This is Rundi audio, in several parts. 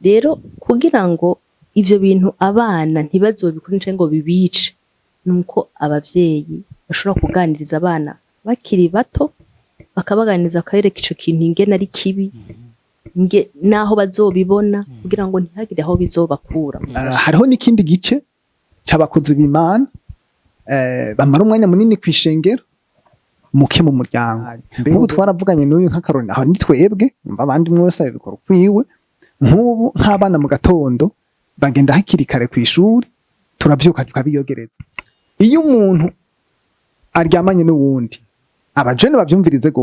rero kugira ngo ivyo bintu abana ntibazobikora ngo bibice nuko abavyeyi bashobora kuganiriza abana bakiri bato bakabaganiriza akabereka ico kintu ingene ari kibi naho bazobibona kugira ngo ntihagire aho bizobakura. Hariho n'ikindi gice c'abakozi b'Imana bamara umwanya munini kwishengero muke mu muryango. Ubu twaravuganye n'uyu nk'akaroni aho ni twebwe abandi mwe wese abikora kwiwe. Nk'ubu nk'abana mu gatondo bagenda hakiri kare kw'ishuri turavyuka tukabiyogereza. Iyo umuntu aryamanye n'uwundi abajene bavyumvirize go.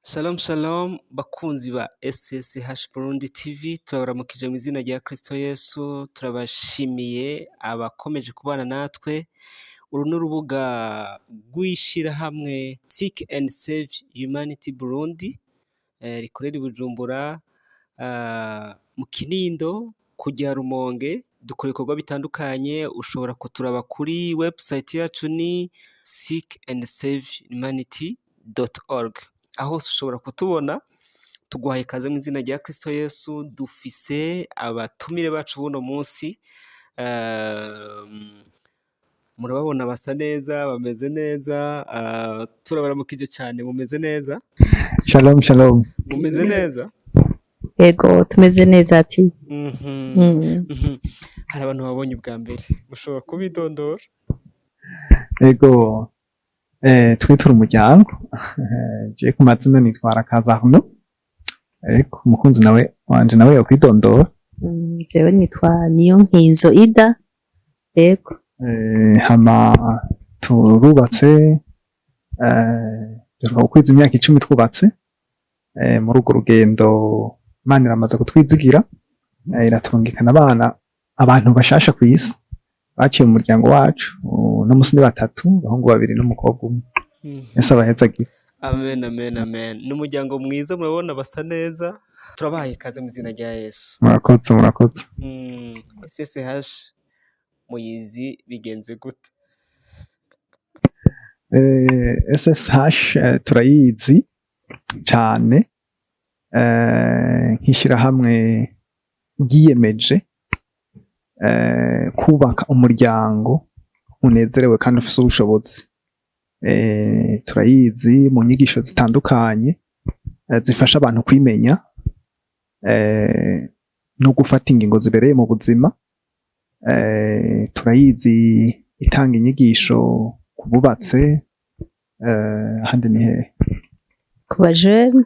Shalom shalom bakunzi ba SSH Burundi TV, turabaramukije mu izina rya Kristo Yesu. Turabashimiye abakomeje kubana natwe. Uru n'urubuga rw'ishirahamwe Seek and Save Humanity Burundi rikorera i Bujumbura mu Kinindo kujya Rumonge. Dukora ibikorwa bitandukanye. Ushobora kuturaba kuri website yacu ni seekandsavehumanity.org. aho ushobora kutubona. Tuguhaye ikaze mu izina rya Kristo Yesu. Dufise abatumire bacu buno munsi, murababona basa neza, bameze neza. Turabaramukije cyane. Mumeze neza? Shalom shalom. Mumeze neza? Yego tumeze neza ati. Hari abantu babonye ubwa mbere, mushobora kubidondora? Yego twe turi umuryango. Je ku mazina nitwara ARNAUD. Eko umukunzi nawe wanje nawe yakwidondora. Jewe nitwa ARONKERA. Eko hama turubatse ukwezi imyaka 10 twubatse. Muri urwo rugendo Imana iramaze kutwizigira, iratungikana abantu bashasha ku isi baciye mu muryango wacu. No musi ni 3, bahungu 2 n'umukobwa umwe. Ese abahezagira. Amen amen amen. N'umuryango mwiza, murabona basa neza. Turabahaye ikaze mu izina rya Yesu. Murakoze. SSH muyizi bigenze gute? SSH turayizi cyane, nk'ishirahamwe ryiyemeje kubaka umuryango unezerewe kandi ufise ubushobozi. Turayizi mu nyigisho zitandukanye zifasha abantu kwimenya no gufata ingingo zibereye mu buzima. Turayizi itanga inyigisho kububatse, ahandi ni hehe? Ku bajene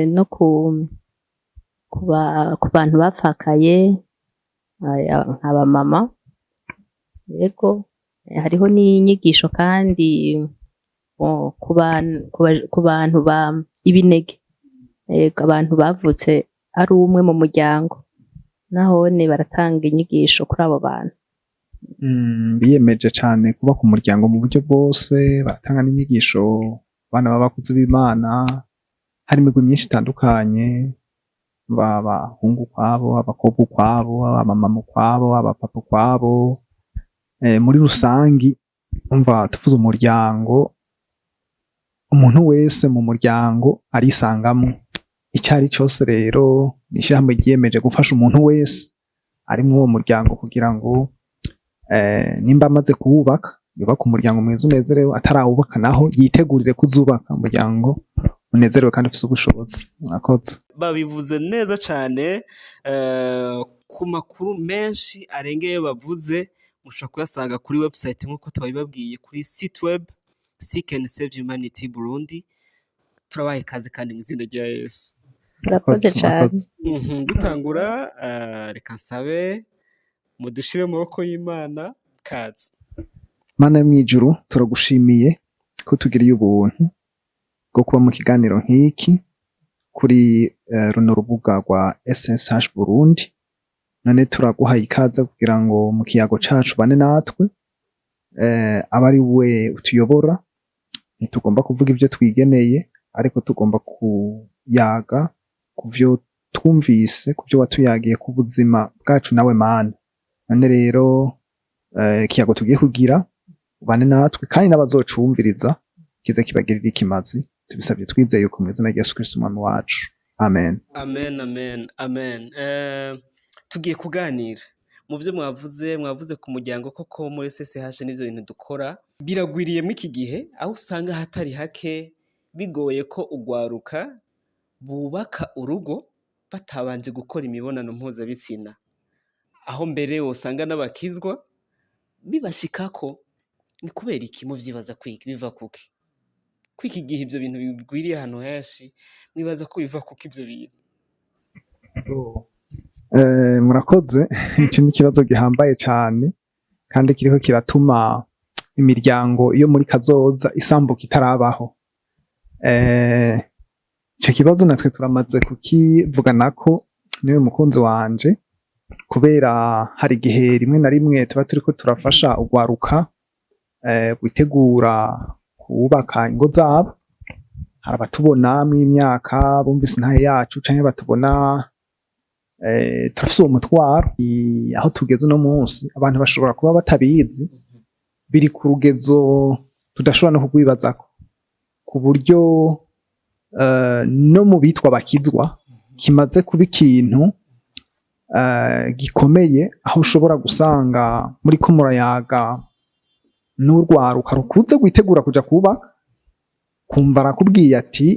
no ku bantu bapfakaye, aba mama. Yego hariho n'inyigisho kandi ku bantu ba ibinege. Yego abantu bavutse ari umwe mu muryango nahone baratanga inyigisho kuri abo bantu. Biyemeje cyane kuba ku muryango mu buryo bwose. Baratanga n'inyigisho bana b'abakozi b'Imana. Hari imigwi myinshi itandukanye, abahungu kwabo, abakobwa kwabo, abamama kwabo, abapapa kwabo. Muri rusangi umva tuvuze umuryango, umuntu wese mu muryango arisangamo. Icyari cyose rero nishyirahamwe ryiyemeje gufasha umuntu wese ari muri uwo muryango kugira ngo nimba amaze kuwubaka yubaka umuryango mwiza unezerewe, atarawubaka naho yitegurire kuzubaka umuryango unezerewe kandi ufite ubushobozi. Murakoze. Babivuze neza cyane. Ku makuru menshi arengeye bavuze mushobora kuyasanga kuri website nk'uko twabibabwiye kuri site web Seek and Save Humanity Burundi. Turabaye ikaze kandi mu izina rya Yesu. Murakoze cyane. Dutangura reka nsabe mudushire mu maboko y'Imana. Kaze. Mana yo mwijuru, turagushimiye ko tugiriye ubuntu bwo kuba mu kiganiro nk'iki kuri runo rubuga rwa SSH Burundi. None turaguhaye ikaze kugira ngo mu kiyago cacu bane natwe, abari we utuyobora. Ntitugomba kuvuga ibyo twigeneye, ariko tugomba kuyaga kuvyo twumvise, kuvyo watuyagiye ku buzima bwacu nawe Mana. None rero kiyago tugiye kugira bane natwe kandi n'abazocumviriza kize kibagirira ikimazi. Tubisabye twizeye yuko mu izina rya Yesu Kristo umwami wacu. amen. Amen, amen, amen. Tugiye kuganira mu byo mwavuze ku muryango koko muri SSH n'ivyo bintu dukora biragwiriyemo iki gihe aho usanga hatari hake bigoye ko ugwaruka bubaka urugo batabanje gukora imibonano mpuzabitsina, aho mbere usanga n'abakizwa bibashikako. Ni kubera iki muvyibaza kwiki biva kuki? Kwiki gihe ivyo bintu bigwiriye ahantu henshi mwibaza ko biva kuki ivyo bintu? Murakoze. Ico ni ikibazo gihambaye cane kandi kiriko kiratuma imiryango iyo muri kazoza isambuka itarabaho. Ico kibazo natwe turamaze kukivuganako niwe mukunzi wanje, kubera hari igihe rimwe na rimwe tuba turiko turafasha ugwaruka gutegura kubaka ingo zabo. Hari abatubona mw'imyaka bumvise intahe yacu canke batubona turafise uwo mutwaro. Aho tugeze uno munsi abantu bashobora kuba batabizi, biri ku rugezo tudashobora no kugwibazako, ku buryo no mu bitwa bakizwa kimaze kuba ikintu gikomeye, aho ushobora gusanga muriko murayaga n'urwaruka rukuze gutegura kuja kubaka, kumva arakubwiye ati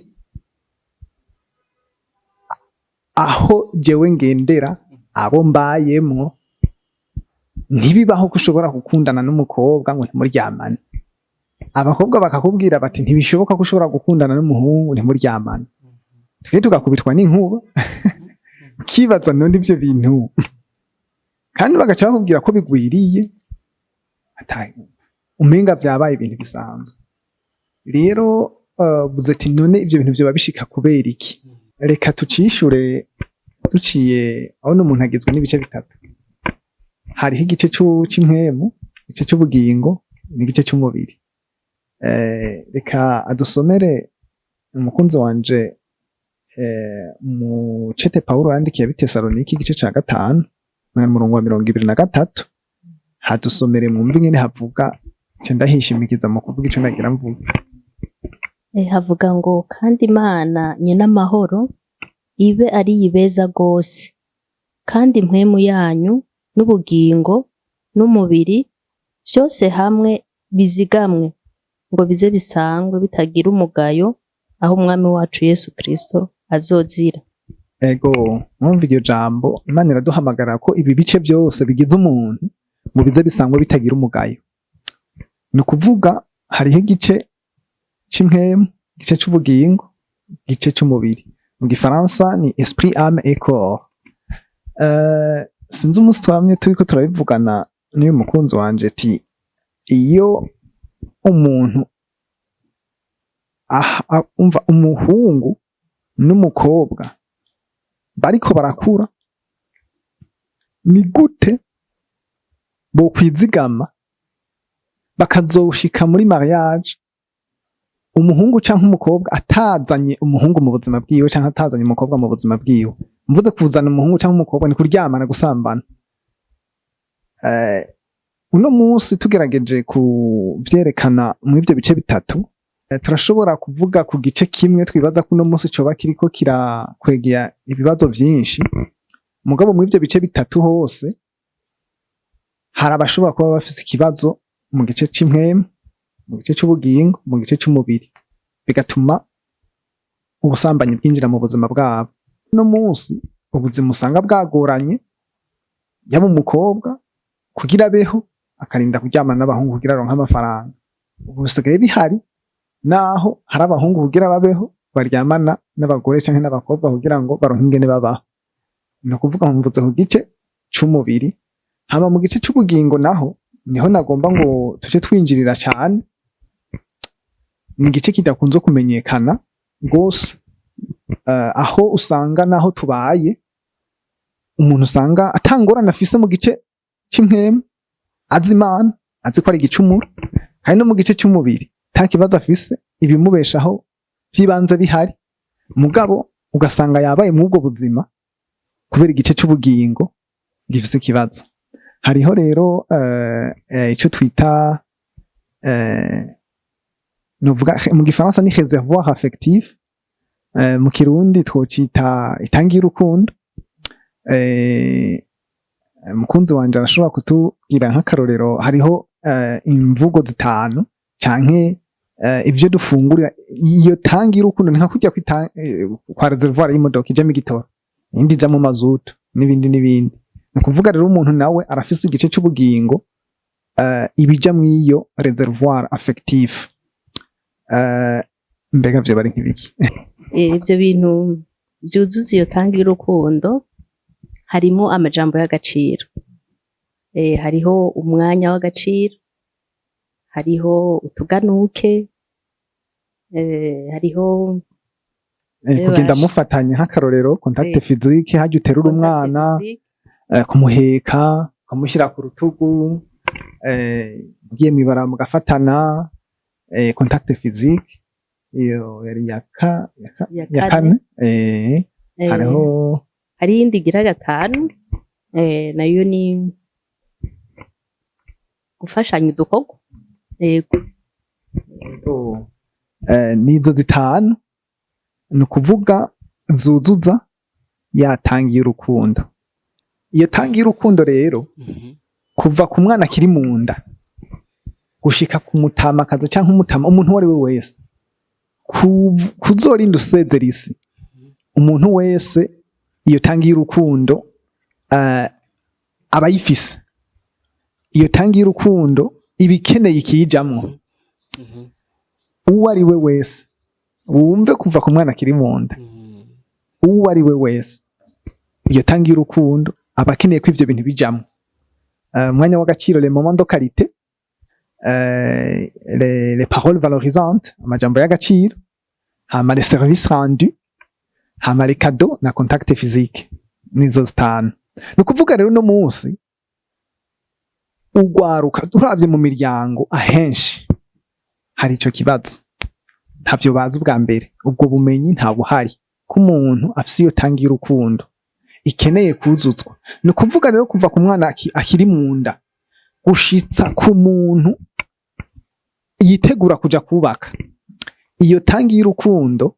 aho jewe ngendera abo mbayemwo ntibibaho ko ushobora gukundana n'umukobwa ngo ntimuryamane. Abakobwa bakakubwira bati ntibishoboka ko ushobora gukundana n'umuhungu ntimuryamane. Twe tugakubitwa n'inkuba kibaza none ivyo bintu, kandi bagaca bakubwira ko bigwiriye umenga vyabaye ibintu bisanzwe. Rero buze ati none ivyo bintu vyoba bishika kubera iki? Reka tucishure duciye aho n'umuntu agizwe n'ibice bitatu. Hariho igice c'impwemu, igice c'ubugingo n'igice c'umubiri. Reka adusomere umukunzi wanje mu cete Pawulo yandikiye Abitesalonike igice ca 5 umurongo wa 23, hadusomere mwumve ingene havuga, nce ndahishimikiza mu kuvuga ico nagira mvuga. Havuga ngo kandi Imana nyina amahoro ibe ari yibeza gose, kandi impwemu yanyu n'ubugingo n'umubiri vyose hamwe bizigamwe ngo bize bisangwe bitagira umugayo aho umwami wacu Yesu Kristo azozira. Ego, mwumva iryo jambo, Imana iraduhamagara ko ibi bice byose bigize umuntu mu bize bisangwe bitagira umugayo. Ni ukuvuga hariho igice c'impwemu, igice c'ubugingo, igice c'umubiri. Mu gifaransa ni esprit, âme et corps. Sinzi umunsi twamye turiko turabivugana n'uyu mukunzi wanje ati iyo umuntu umva umuhungu n'umukobwa bariko barakura, ni gute bo kwizigama bakazoshika muri mariage umuhungu canke umukobwa atazanye umuhungu mu buzima bwiwe canke atazanye umukobwa mu buzima bwiwe. Mvuze kuzana umuhungu canke umukobwa ni kuryamana, gusambana. Uno munsi tugerageje kuvyerekana mu ivyo bice bitatu, turashobora kuvuga ku gice kimwe twibaza ko uno munsi coba kiriko kirakwegera ibibazo vyinshi. Mugabo mu ivyo bice bitatu hose hari abashobora kuba bafise ikibazo mu gice c'impwemu, mu gice c'ubugingo, mu gice c'umubiri, bigatuma ubusambanyi bwinjira mu buzima bwabo. Uno munsi ubuzima usanga bwagoranye, yaba umukobwa kugira abeho akarinda kuryamana n'abahungu kugira aronke amafaranga. Ubu bisigaye bihari, naho hari abahungu kugira babeho baryamana n'abagore canke n'abakobwa kugira ngo baronke ingene babaho. Ni ukuvuga mvuze ku gice c'umubiri. Hama mu gice c'ubugingo naho niho nagomba ngo tuje twinjirira cane. Ni igice kidakunze kumenyekana gose, aho usanga naho tubaye umuntu usanga atangorana afise mu gice c'impwemu, azi Imana, azi ko ari igicumuro, kandi no mu gice c'umubiri nta kibazo afise, ibimubeshaho vy'ibanze bihari, mugabo ugasanga yabaye mu ubwo buzima kubera igice c'ubugingo gifise ikibazo. Hariho rero ico twita novuga mu gifaransa ni réservoir affectif, mu kirundi twocita itangira urukundo. Mukunzi wanje arashobora kutubwira nk'akarorero, hariho imvugo zitanu canke ivyo dufungurira. Iyo tangira urukundo ni nka kurya kwa reservoir y'imodoka ijamo igitoro, indi ija mu mazutu n'ibindi n'ibindi. Ni kuvuga rero umuntu nawe arafise igice c'ubugingo ibija mw'iyo reservoir affectif. Mbega vyo bari nk'ibiki? Ivyo bintu vyuzuza iyo tangira urukundo harimo amajambo y'agaciro, hariho umwanya w'agaciro, hariho utuganuke, hariho kugenda mufatanya nk'akarorero contact physique, hajya uterura umwana kumuheka ukamushyira ku rutugu, ugiye mwibara mugafatana, contact physique. Iyo yari ya kane. Hariho iyindi igira gatanu, nayo ni gufashanya udukorwa. Nizo zitanu ni ukuvuga zuzuza yatangiye urukundo. Iyo tangiye urukundo rero kuva ku mwana akiri mu nda gushika ku mutamakazi cyangwa umutama, umuntu uwo ari we wese, kuzorinda usezera isi, umuntu wese iyo tangiye urukundo aba ifise. Iyo tangiye urukundo ibikeneye ikiyijamwo. Uwo ari we wese, wumve kuva ku mwana akiri mu nda, uwo ari we wese iyo tangiye urukundo aba akeneye ko ivyo bintu bijamwo. Umwanya w'agaciro, les moments de qualité, les paroles valorisantes, amajambo y'agaciro, hama les services rendus, hama les cadeaux na contact physique. Nizo zitanu. Ni ukuvuga rero no munsi ugwaruka turavye mu miryango ahenshi hari ico kibazo, ntavyo bazi ubwa mbere, ubwo bumenyi nta buhari ko umuntu afise iyo tangiye urukundo ikeneye kuzuzwa. Ni ukuvuga rero kuva ku mwana akiri mu nda gushitsa ku muntu yitegura kuja kubaka, iyo tangiye urukundo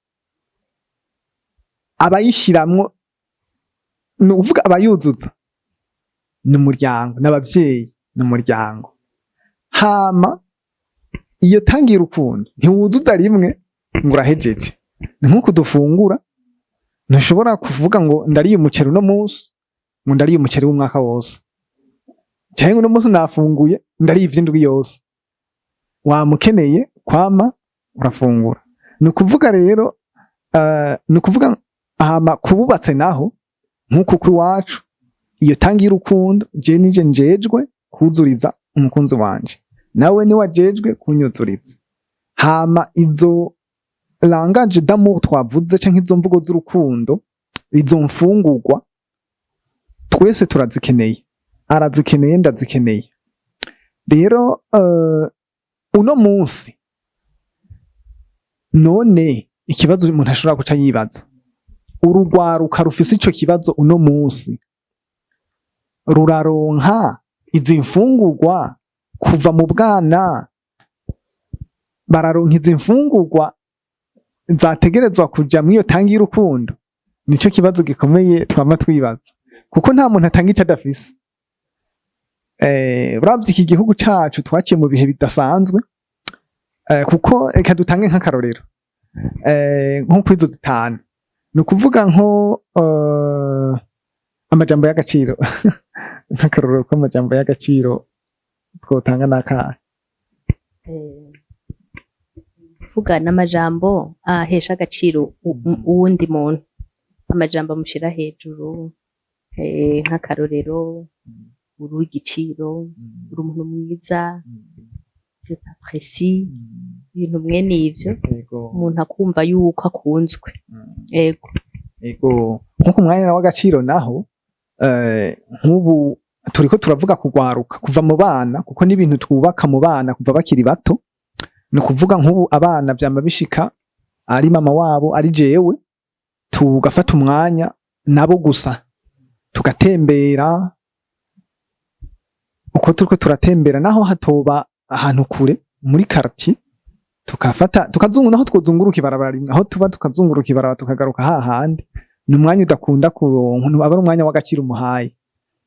abayishiramwo, ni ukuvuga abayuzuza ni umuryango n'abavyeyi n'umuryango. Hama iyo tangiye urukundo ntiwuzuza rimwe ngo urahejeje. Ni nk'uko dufungura, ntushobora kuvuga ngo ndariye umuceri uno munsi, ngo ndariye umuceri w'umwaka wose, cyangwa uno munsi nafunguye ndariye ivy'indwi yose. Wamukeneye kwama urafungura. Ni ukuvuga rero ni ukuvuga hama kububatse naho nk'uko kw'iwacu iyo tangiye urukundo, je nije njejwe kuzuriza umukunzi wanje, nawe ni wajejwe kunyuzuriza. Hama izo langage d'amour twavuze canke izo mvugo z'urukundo, izo mfungurwa twese turazikeneye, arazikeneye ndazikeneye. Rero uno munsi none ikibazo umuntu ashobora guca yibaza, urugwaruka rufise ico kibazo uno munsi ruraronka izi mfungurwa kuva mu bwana? Bararonka izi mfungurwa zategerezwa kuja mw'iyo tangiye urukundo? Nico kibazo gikomeye twama twibaza, kuko nta muntu atanga ico adafise. Uravye iki gihugu cacu twaciye mu bihe bidasanzwe, kuko reka dutange nk'akarorero nko kwizo zitanu. Ni ukuvuga nko amajambo y'agaciro nk'akarorero k'amajambo y'agaciro twotanga n'akahe? Vuga n'amajambo ahesha agaciro uwundi muntu, amajambo amushira hejuru, nk'akarorero uri uw'igiciro, uri umuntu mwiza, je t'apprécie, ibintu mwene ivyo umuntu akumva yuko akunzwe. Ego nko mwanya w'agaciro naho, nk'ubu turiko turavuga kugwaruka kuva mu bana, kuko n'ibintu twubaka mu bana kuva bakiri bato. Ni ukuvuga nk'ubu abana vyama bishika ari mama wabo ari jewe, tugafata umwanya nabo gusa tugatembera. Uko turiko turatembera naho hatoba ahantu kure muri quartier, tukazunguruka aho twozunguruka ibarabara rimwe aho tuba tukazunguruka ibarabara tukagaruka hahandi ni umwanya udakunda kuronka aba ari umwanya w'agaciro umuhaye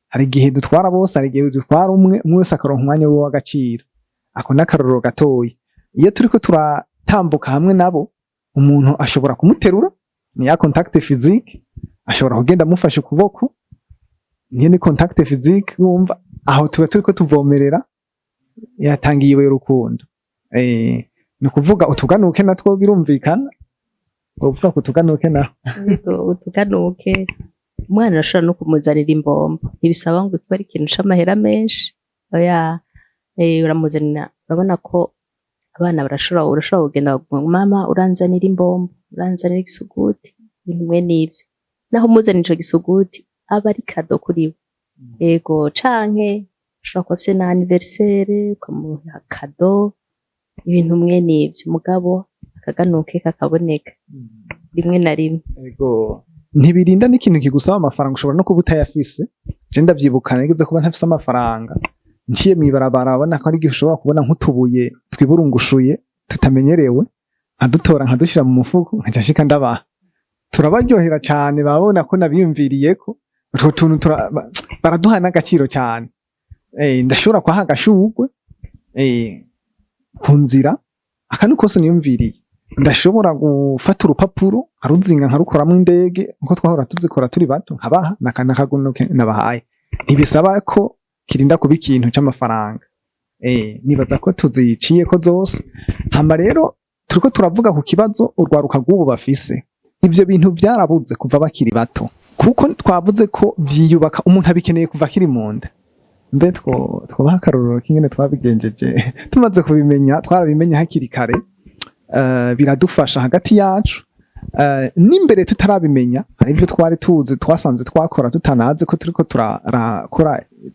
hari igihe dutwara bose hari igihe dutwara umwe wese akaronka umwanya we w'agaciro ako n'akarorero gatoya iyo turiko turatambuka hamwe nabo umuntu ashobora kumuterura ni ya contact physique ashobora kugenda amufashe ukuboko niyo ni contact physique wumva aho tuba turiko tuvomerera yatangiye iwe rukundo ni kuvuga utuganuke natwo birumvikana uvuga ko utuganuke naho utuganuke umwana arashobora no kumuzanira imbombo ntibisaba ngo kuba ari ikintu c'amahera menshi oya uramuzanira urabona ko abana urashobora kugenda mama uranzanira imbombo uranzanira igisuguti ibintu mwe n'ivyo naho umuzanira ico gisuguti aba ari kado kuri we yego canke ushobora kuba afise na anniversaire ukamuha kado ibintu mwe n'ivyo mugabo akaganuke kakaboneka rimwe na rimwe yego ntibirinda n'ikintu kigusaba amafaranga ushobora no kuba utayafise je ndavyibuka nigeze kuba ntafise amafaranga nciye mwibarabara abona ko ari igihe ushobora kubona nk'utubuye twiburungushuye tutamenyerewe nkadutora nkadushira mu mufuko nkaca nshika ndabaha turabaryohera cyane babona ko nabiyumviriyeko utwo tuntu baraduha n'agaciro cyane ndashobora kwaha agashugwe ku nzira akantu kose niyumviriye ndashobora gufata urupapuro nkaruzinga nkarukoramo indege nkuko twahora tuzikora turi bato nkabaha n'akagunuke nabahaye ntibisaba ko kirinda kuba ikintu c'amafaranga nibaza ko tuziciye ko zose hama rero turiko turavuga ku kibazo urwaruka rw'ubu bafise ivyo bintu vyarabuze kuva bakiri bato kuko twavuze ko vyiyubaka umuntu abikeneye kuva akiri mu nda mbe twobaha akarorero k'ingene twabigenjeje tumaze kubimenya twarabimenya hakiri kare biradufasha hagati yacu n'imbere tutarabimenya hari ibyo twari tuzi twasanze twakora tutanaze ko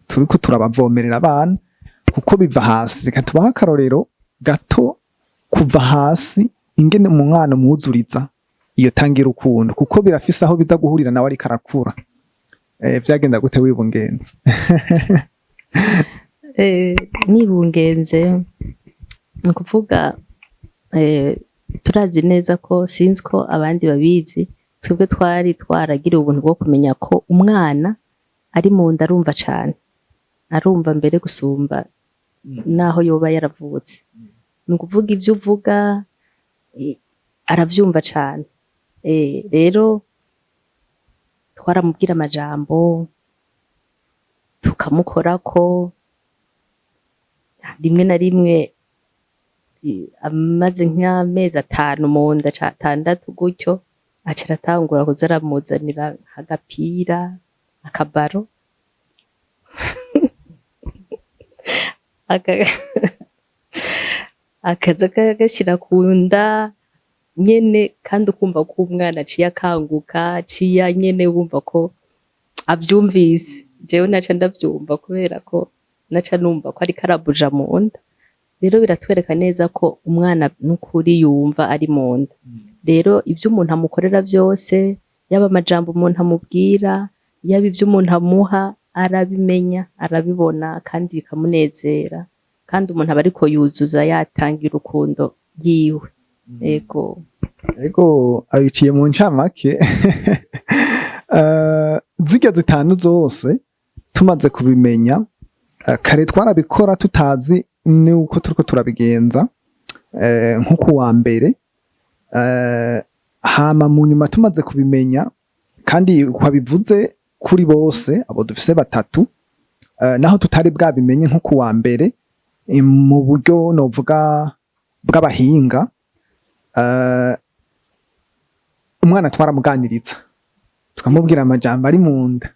turiko turabavomerera abana kuko biva hasi reka tubaha akarorero gato kuva hasi ingene umwana umwuzuriza iyo tangira urukundo kuko birafise aho biza guhurira nawe ariko arakura vyagenda gute wibungenze nibungenze ni ukuvuga turazi neza ko sinzi ko abandi babizi twebwe twari twaragira ubuntu bwo kumenya ko umwana ari mu nda arumva cane arumva mbere gusumba naho yoba yaravutse ni ukuvuga ivyo uvuga aravyumva cane rero twaramubwira amajambo tukamukorako rimwe na rimwe amaze nk'amezi 5 mu nda 6 gutyo aca aratangura kuza aramuzanira agapira akabaro akaza kagashira ku nda nyene kandi ukumva ko umwana aciye akanguka aciye nyene wumva ko avyumvise jewe naca ndavyumva kubera ko naca numva ko ari karabuja mu nda rero biratwereka neza ko umwana n'ukuri yumva ari mu nda rero ivyo umuntu amukorera vyose yaba amajambo umuntu amubwira yaba ivyo umuntu amuha arabimenya arabibona kandi bikamunezera kandi umuntu aba ariko yuzuza yatangira urukundo yiwe ego abiciye mu ncamake zirya zitanu zose tumaze kubimenya kare twarabikora tutazi ni uko turiko turabigenza nkuko wa mbere hama mu nyuma tumaze kubimenya kandi kwabivuze kuri bose abo dufise batatu naho tutari bwabimenye nkuko wa mbere mu buryo novuga bw'abahinga umwana twaramuganiriza tukamubwira amajambo ari mu nda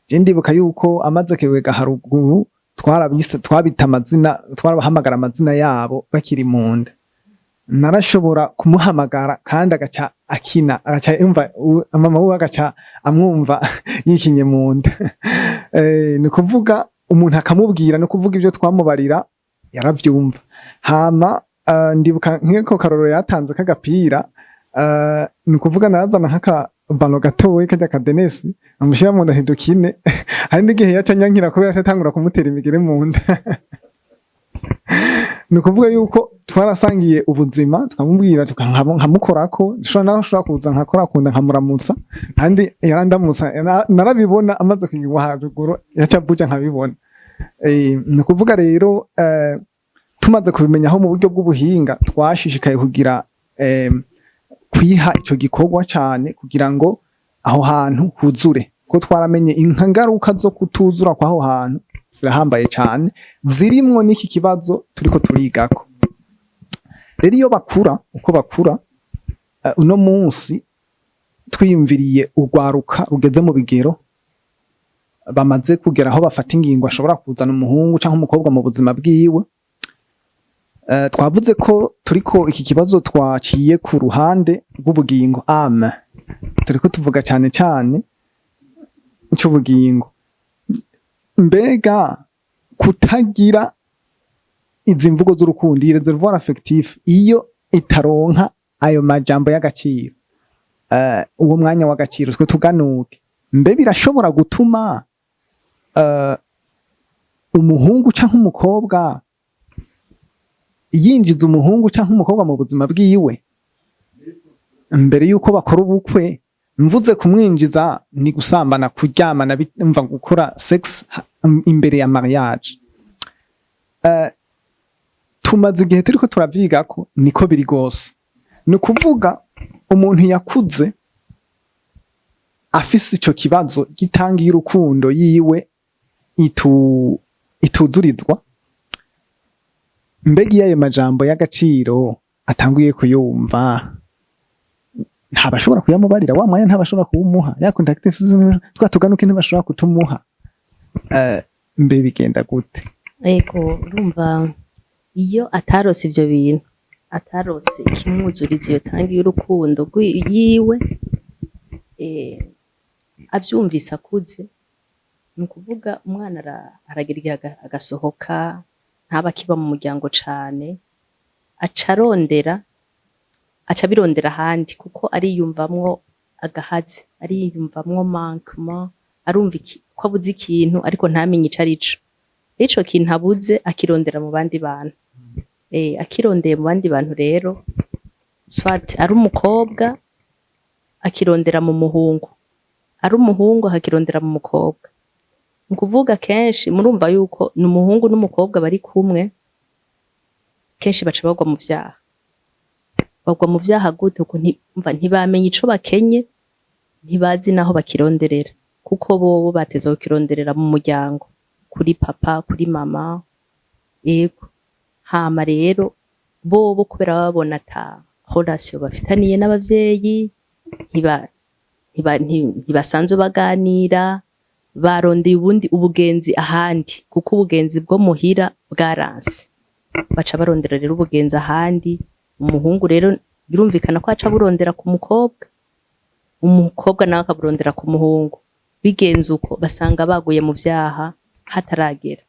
je ndibuka yuko amaze kewega haruguru twabita amazina twarabahamagara amazina yabo bakiri mu nda narashobora kumuhamagara kandi agaca akina agaca yumva mama we agaca amwumva yikinye mu nda ni kuvuga umuntu akamubwira no kuvuga ibyo twamubarira yaravyumva hama ndibuka nk'eko karoro yatanze kagapira ni kuvuga narazana nk'akabano gatowe kajya kadenesi amushyira mu nda hindukine hari n'igihe yaca nyankira kubera atangura kumutera imigere mu nda ni ukuvuga yuko twarasangiye ubuzima tukamubwira nkamukorako nshobora kuza nkakora kunda nkamuramutsa kandi yarandamutsa narabibona amaze kugwa haruguru yacabuja nkabibona ni ukuvuga rero tumaze kubimenyaho mu buryo bw'ubuhinga twashishikaye kugira kwiha ico gikorwa cyane kugira ngo aho hantu huzure ko twaramenye ingaruka zo kutuzura kwaho hantu zirahambaye cyane zirimwo n'iki kibazo turiko turigako. Rero iyo bakura uko bakura uno munsi twiyumviriye urwaruka rugeze mu bigero bamaze kugera aho bafata ingingo ashobora kuzana umuhungu cyangwa umukobwa mu buzima bwiwe. Twavuze ko turiko iki kibazo twaciye ku ruhande rw'ubugingo ame turiko tuvuga cyane cyane cy'ubugingo. Mbega kutagira izi mvugo z'urukundo iyi reservoir affectif iyo itaronka ayo majambo y'agaciro uwo mwanya w'agaciro twe tuganuke mbe birashobora gutuma umuhungu canke umukobwa yinjiza umuhungu canke umukobwa mu buzima bwiwe mbere yuko bakora ubukwe. Mvuze kumwinjiza ni gusambana kuryamana mva gukora sex imbere ya mariage. Tumaze igihe turiko turavyiga ko niko biri gose. Ni ukuvuga umuntu yakuze afise ico kibazo gitangiye urukundo yiwe ituzurizwa mbega ayo majambo y'agaciro atanguye kuyumva ntabashobora kuyamubarira wa mwanya ntabashobora kuwumuha ya contactive twatuganuke ntibashobora kutumuha. Mbe bigenda gute? Ego urumva iyo atarose ivyo bintu atarose ikimwuzuriza iyo tangiye urukundo yiwe avyumvise akuze ni ukuvuga umwana aragira agasohoka ntaba kiba mu muryango cane aca birondera ahandi kuko ariyumvamwo agahaze ariyumvamwo manquement arumva ko abuze ikintu ariko ntamenye ico arico. Ico kintu abuze akirondera mu bandi bantu akirondeye mu bandi bantu rero swat ari umukobwa akirondera mu muhungu ari umuhungu akirondera mu mukobwa. Ni ukuvuga kenshi murumva yuko ni umuhungu n'umukobwa bari kumwe kenshi baca bagwa mu vyaha gute kuko ntibamenye ico bakenye ntibazi naho bakironderera kuko bobo bateza kukironderera mu muryango kuri papa kuri mama. Yego hama rero bobo kubera babona ata relation bafitaniye n'abavyeyi ntibasanzwe baganira barondeye ubugenzi ahandi kuko ubugenzi bwo muhira bwaranse baca barondera rero ubugenzi ahandi. Umuhungu rero birumvikana ko aca burondera ku umukobwa nawe akaburondera ku muhungu bigenze uko basanga baguye mu vyaha hataragera.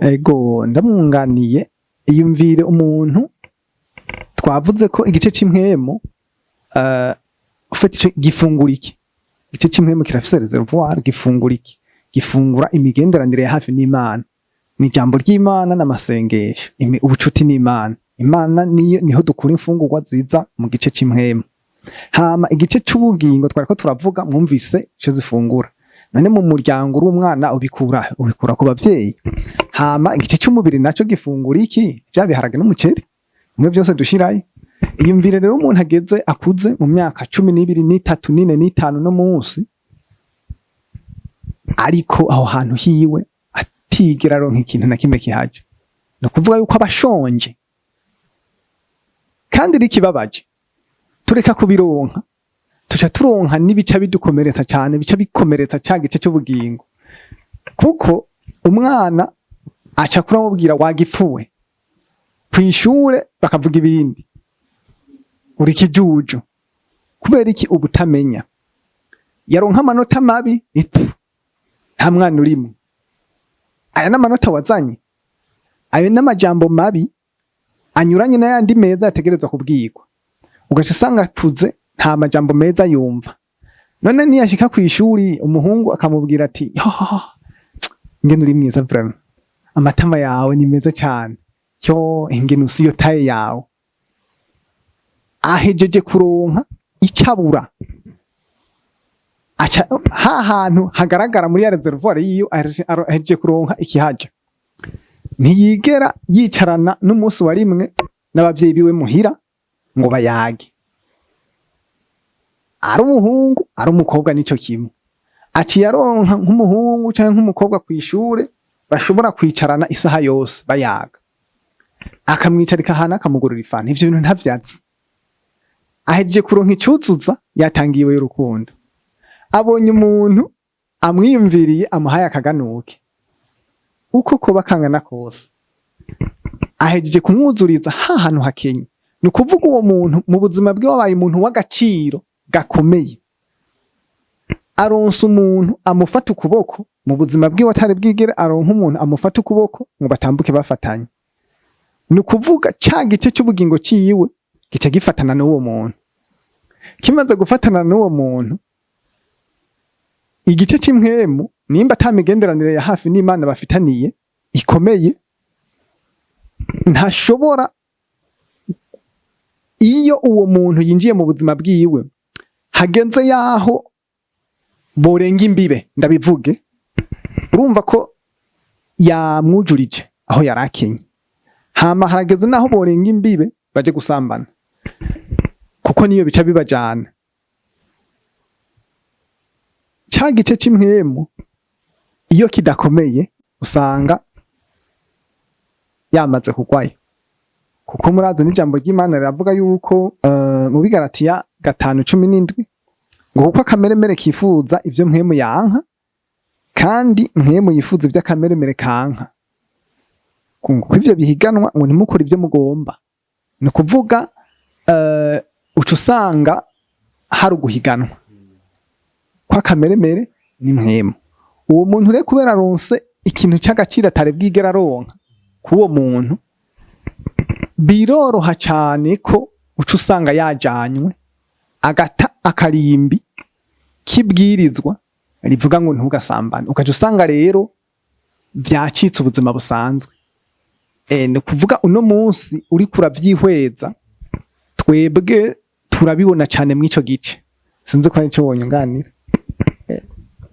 Ego ndamwunganiye iyumvire umuntu twavuze ko igice c'impwemu ufite ico gifungura iki igice c'impwemu kirafise reservoir gifungura iki gifungura imigenderanire ya hafi n'Imana ni ijambo ry'Imana n'amasengesho ubucuti n'Imana. Imana niho dukura imfungurwa ziza mu gice c'impwemu. Hama igice c'ubugingo twariko turavuga mwumvise ico zifungura none mu muryango uri umwana ubikura ku bavyeyi. Hama igice c'umubiri naco gifungura iki vya biharage n'umuceri mwe byose dushirayo. Iyumvire rero umuntu ageze akuze mu myaka 12 3 4 5 no munsi ariko aho hantu hiwe atigera ronka ikintu na kimwe kihaje no kuvuga yuko abashonje kandi rikibabaje tureka kubironka tuca turonka n'ibica bidukomeretsa cyane bica bikomeretsa gice cy'ubugingo kuko umwana aca kuramubwira wagipfuwe kwishure bakavuga ibindi uri kijuju kubera iki ubutamenya yaronka amanota mabi nta mwana urimo aya n'amanota wazanye ayo n'amajambo mabi anyuranye n'ayandi meza yategerezwa kubwirwa ugaca usanga apfuze nta majambo meza yumva. None niyashika kw'ishuri umuhungu akamubwira ati ngene uri mwiza vraiment amatama yawe ni meza cyane cyo ingenusi yo taye yawe ahejeje kuronka icabura aca hantu hagaragara muri ya reservoir yiyo ahejeje kuronka ikihaja ntiyigera yicarana n'umunsi wa rimwe n'abavyeyi biwe muhira ngo bayage ari umuhungu ari umukobwa nico kimwe aciye aronka nk'umuhungu canke nk'umukobwa kw'ishure bashobora kwicarana isaha yose bayaga akamwicarika ahantu akamugurira ifanta ivyo bintu ntavyazi ahejeje kuronka icuzuza yatangiwe y'urukundo abonye umuntu amwiyumviriye amuhaye akaganuke uko koba kangana kose ahejeje kumwuzuriza hantu hakenye ni ukuvuga uwo muntu mu buzima bwe wabaye umuntu w'agaciro gakomeye aronsa umuntu amufata ukuboko mu buzima bwe watari bwigere aronka umuntu amufata ukuboko ngo batambuke bafatanye ni ukuvuga ca gice cy'ubugingo ciwe gica gifatana n'uwo muntu kimaze gufatana n'uwo muntu igice cy'impwemu nimba atamigenderanire ya hafi n'Imana bafitaniye ikomeye ntashobora iyo uwo muntu yinjiye mu buzima bwiwe hagenze yaho borenga imbibe ndabivuge urumva ko yamwujurije aho yarakenye hama harageze naho borenga imbibe baje gusambana kuko niyo bica bibajana ca gice c'imwemu iyo kidakomeye usanga yamaze kugwayo kuko murazi n'ijambo ry'Imana riravuga yuko mu bigaratiya 5:17 ngo kuko akameremere kifuza ivyo mwemu yanka kandi mwemu yifuza ivyo akameremere kanka kuko ivyo bihiganwa ngo nimukora ivyo mugomba ni kuvuga uca usanga hari uguhiganwa kwa kameremere ni mwemu uwo muntu rero kubera aronse ikintu cy'agaciro atari bwigera aronka kuwo muntu biroroha cyane ko uca usanga yajanywe agata akarimbi kibwirizwa rivuga ngo ntugasambane ukaje usanga rero byacitse ubuzima busanzwe ni kuvuga uno munsi uri kuravyihweza twebwe turabibona cyane mw'ico gice sinzi ko ari cyo wonyunganira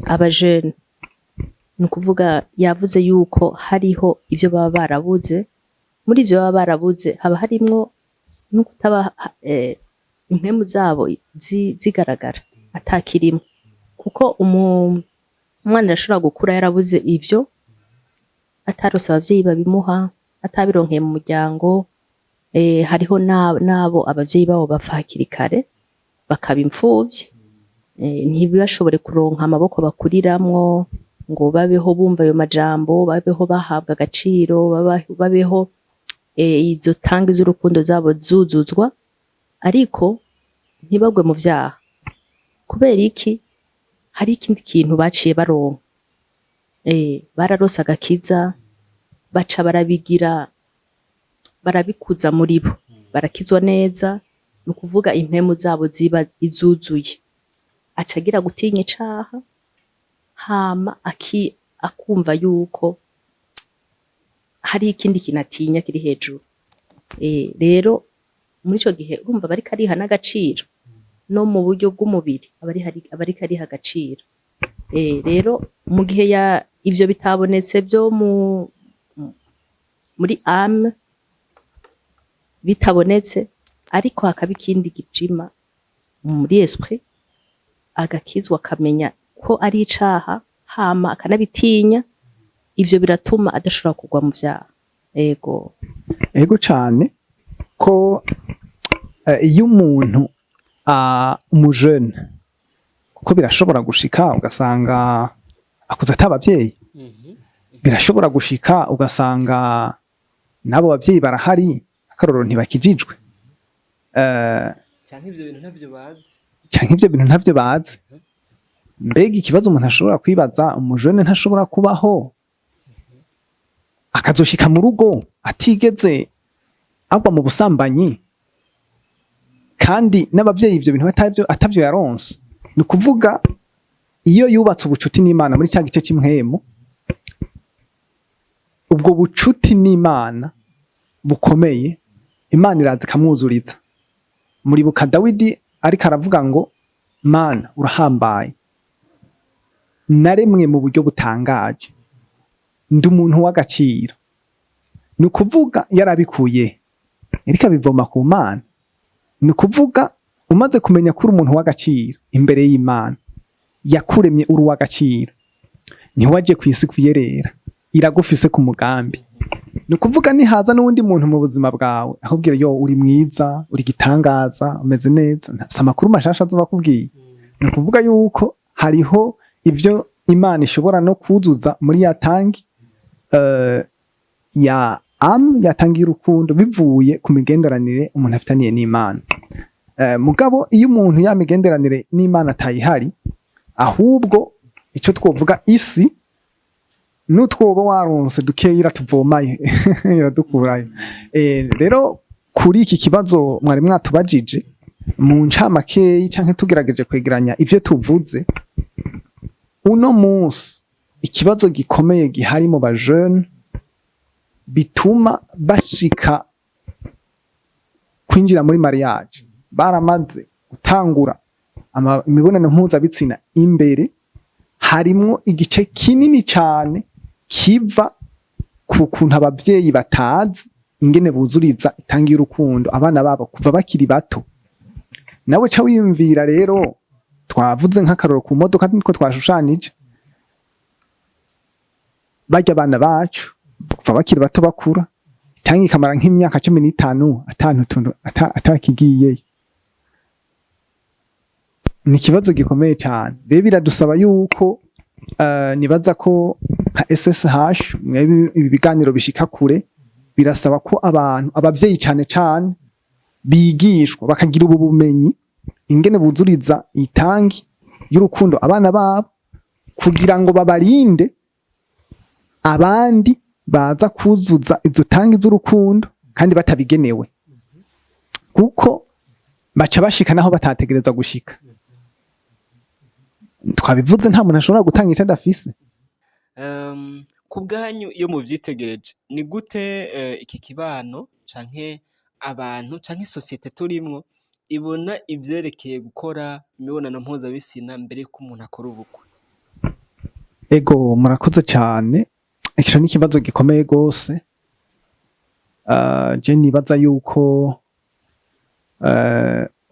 abajene ni ukuvuga yavuze yuko hariho ivyo baba barabuze muri ivyo baba barabuze haba harimwo no kutaba impemu zabo zigaragara atakirimo kuko umwana arashobora gukura yarabuze ivyo atarose abavyeyi babimuha atabironkeye mu muryango hariho nabo abavyeyi babo bapfa hakiri kare bakaba imfuvyi ntibashobore kuronka amaboko bakuriramwo ngo babeho bumva ayo majambo babeho bahabwa agaciro babeho izo tangi z'urukundo zabo zuzuzwa ariko ntibagwe mu vyaha kubera iki hari ikindi kintu baciye baronka bararose agakiza baca barabikuza muri bo barakizwa neza ni ukuvuga impemu zabo ziba izuzuye acagira gutinya icaha hama akumva yuko hari ikindi kintu atinya kiri hejuru rero muri ico gihe urumva bari kariha n'agaciro no mu buryo bw'umubiri abari kariha agaciro rero mu gihe ivyo bitabonetse byo muri ame bitabonetse ariko hakaba ikindi gipima muri esprit agakizwa akamenya ko ari icaha hama akanabitinya ivyo biratuma adashobora kugwa mu vyaha ego cane ko iyo umuntu umujene kuko birashobora gushika ugasanga akuze atabavyeyi birashobora gushika ugasanga nabo bavyeyi barahari akarorero ntibakijijwe canke ivyo bintu ntavyo bazi mbega ikibazo umuntu ashobora kwibaza umujene ntashobora kubaho akazoshika mu rugo atigeze agwa mu busambanyi kandi n'abavyeyi ivyo bintu atavyo yaronse ni kuvuga iyo yubatse ubucuti n'Imana muri cya gice cy'impwemu ubwo bucuti n'Imana bukomeye Imana iraza ikamwuzuriza. Muribuka Dawidi ariko aravuga ngo Mana urahambaye, naremwe mu buryo butangaje, ndi umuntu w'agaciro. Ni ukuvuga yarabikuye ariko abivoma ku Mana. Ni ukuvuga umaze kumenya ko uri umuntu w'agaciro imbere y'Imana, yakuremye uri uw'agaciro, ntiwaje ku isi kuyerera, iragufise ku mugambi. Ni ukuvuga nihaza n'uwundi muntu mu buzima bwawe ahubwira yo uri mwiza, uri gitangaza, umeze neza, si amakuru mashasha azoba akubwiye. Ni ukuvuga yuko hariho ibyo Imana ishobora no kuzuza muri ya tangi yatangiye urukundo bivuye ku migenderanire umuntu afitaniye n'Imana. Mugabo iyo umuntu ya migenderanire n'Imana atayihari, ahubwo icyo twovuga isi n'utwoba waronse dukeya iratuvomaye iradukurayo. Rero kuri iki kibazo mwari mwatubajije mu ncamakeyi canke tugerageje kwegeranya ivyo tuvuze, uno munsi ikibazo gikomeye gihari mu bajeune bituma bashika kwinjira muri mariage, baramaze gutangura imibonano mpuzabitsina imbere, harimwo igice kinini cyane kiva ku kuntu abavyeyi batazi ingene buzuriza itangi y'urukundo abana babo kuva bakiri bato. Nawe ca wiyumvira rero, twavuze nk'akaroro ku modoka niko twashushanije, barya abana bacu kuva bakiri bato bakura, itangi ikamara nk'imyaka 15 atakigiyeyo. Ni ikibazo gikomeye cyane. Rero biradusaba yuko nibaza ko nka SSH ibi biganiro bishika kure, birasaba ko abantu abavyeyi cyane cyane bigishwa bakagira ubu bumenyi ingene buzuriza itangi y'urukundo abana babo, kugira ngo babarinde abandi baza kuzuza izo tangi z'urukundo kandi batabigenewe, kuko baca bashika naho batategereza gushika. Twabivuze nta muntu ashobora gutanga icyo adafise. Ku bwanyu iyo muvyitegereje, ni gute iki kibano canke abantu canke societe turimwo ibona ivyerekeye gukora imibonano mpuzabitsina mbere yuko umuntu akora ubukwe? Ego murakoze cyane, ico ni ikibazo gikomeye gose. Je nibaza yuko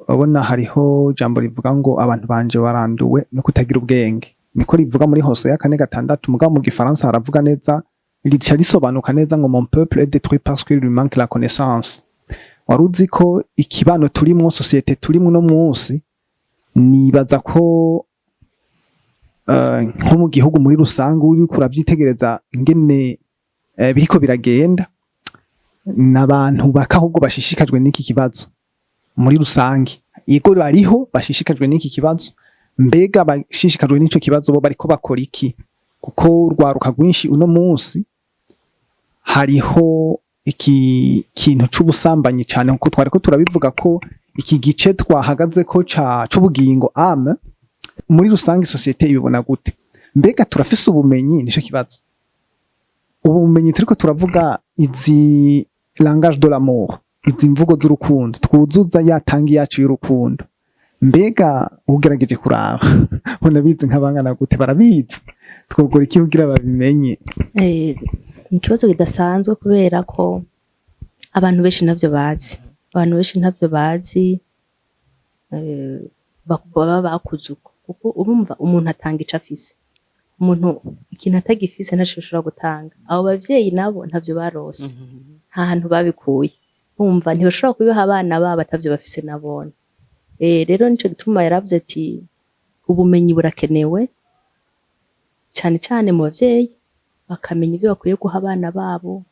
abona hariho jambo rivuga ngo abantu banje baranduwe no kutagira ubwenge, niko rivuga muri Hosea 4:6. Mugabo mu Gifaransa haravuga neza, rica risobanuka neza ngo mon peuple est détruit parce qu'il lui manque la connaissance. Waruzi ko ikibano turimwo, societe turimwo no munsi, nibaza ko nko mu gihugu muri rusange uri kuravyitegereza ingene biriko biragenda, n'abantu bakahubwo bashishikajwe n'iki kibazo muri rusange. Yego bariho bashishikajwe n'iki kibazo, mbega bashishikajwe n'ico kibazo bo bariko bakora iki? Kuko urwaruka rwinshi uno munsi hariho iki kintu c'ubusambanyi cyane, kuko twariko turabivuga ko iki gice twahagaze ko c'ubugingo ame muri rusange societe ibibona gute? Mbega turafise ubumenyi? Nico kibazo. Ubumenyi turiko turavuga izi langage de l'amour, izi mvugo z'urukundo twuzuza yatangi yacu y'urukundo, mbega ugerageje kuraba unabizi nk'abangana gute? Barabizi. Twogora iki kugira babimenye? Ikibazo kidasanzwe kubera ko abantu benshi ntavyo bazi, baba bakuze uko, kuko urumva umuntu atanga ico afise, umuntu ikintu atagifise ntaco ashobora gutanga. Abo bavyeyi nabo ntavyo barose, nta hantu babikuye, bumva ntibashobora kubiha abana babo atavyo bafise nabone. Rero nico gituma yaravuze ati ubumenyi burakenewe cyane cyane mu bavyeyi, bakamenya ibyo bakwiye guha abana babo,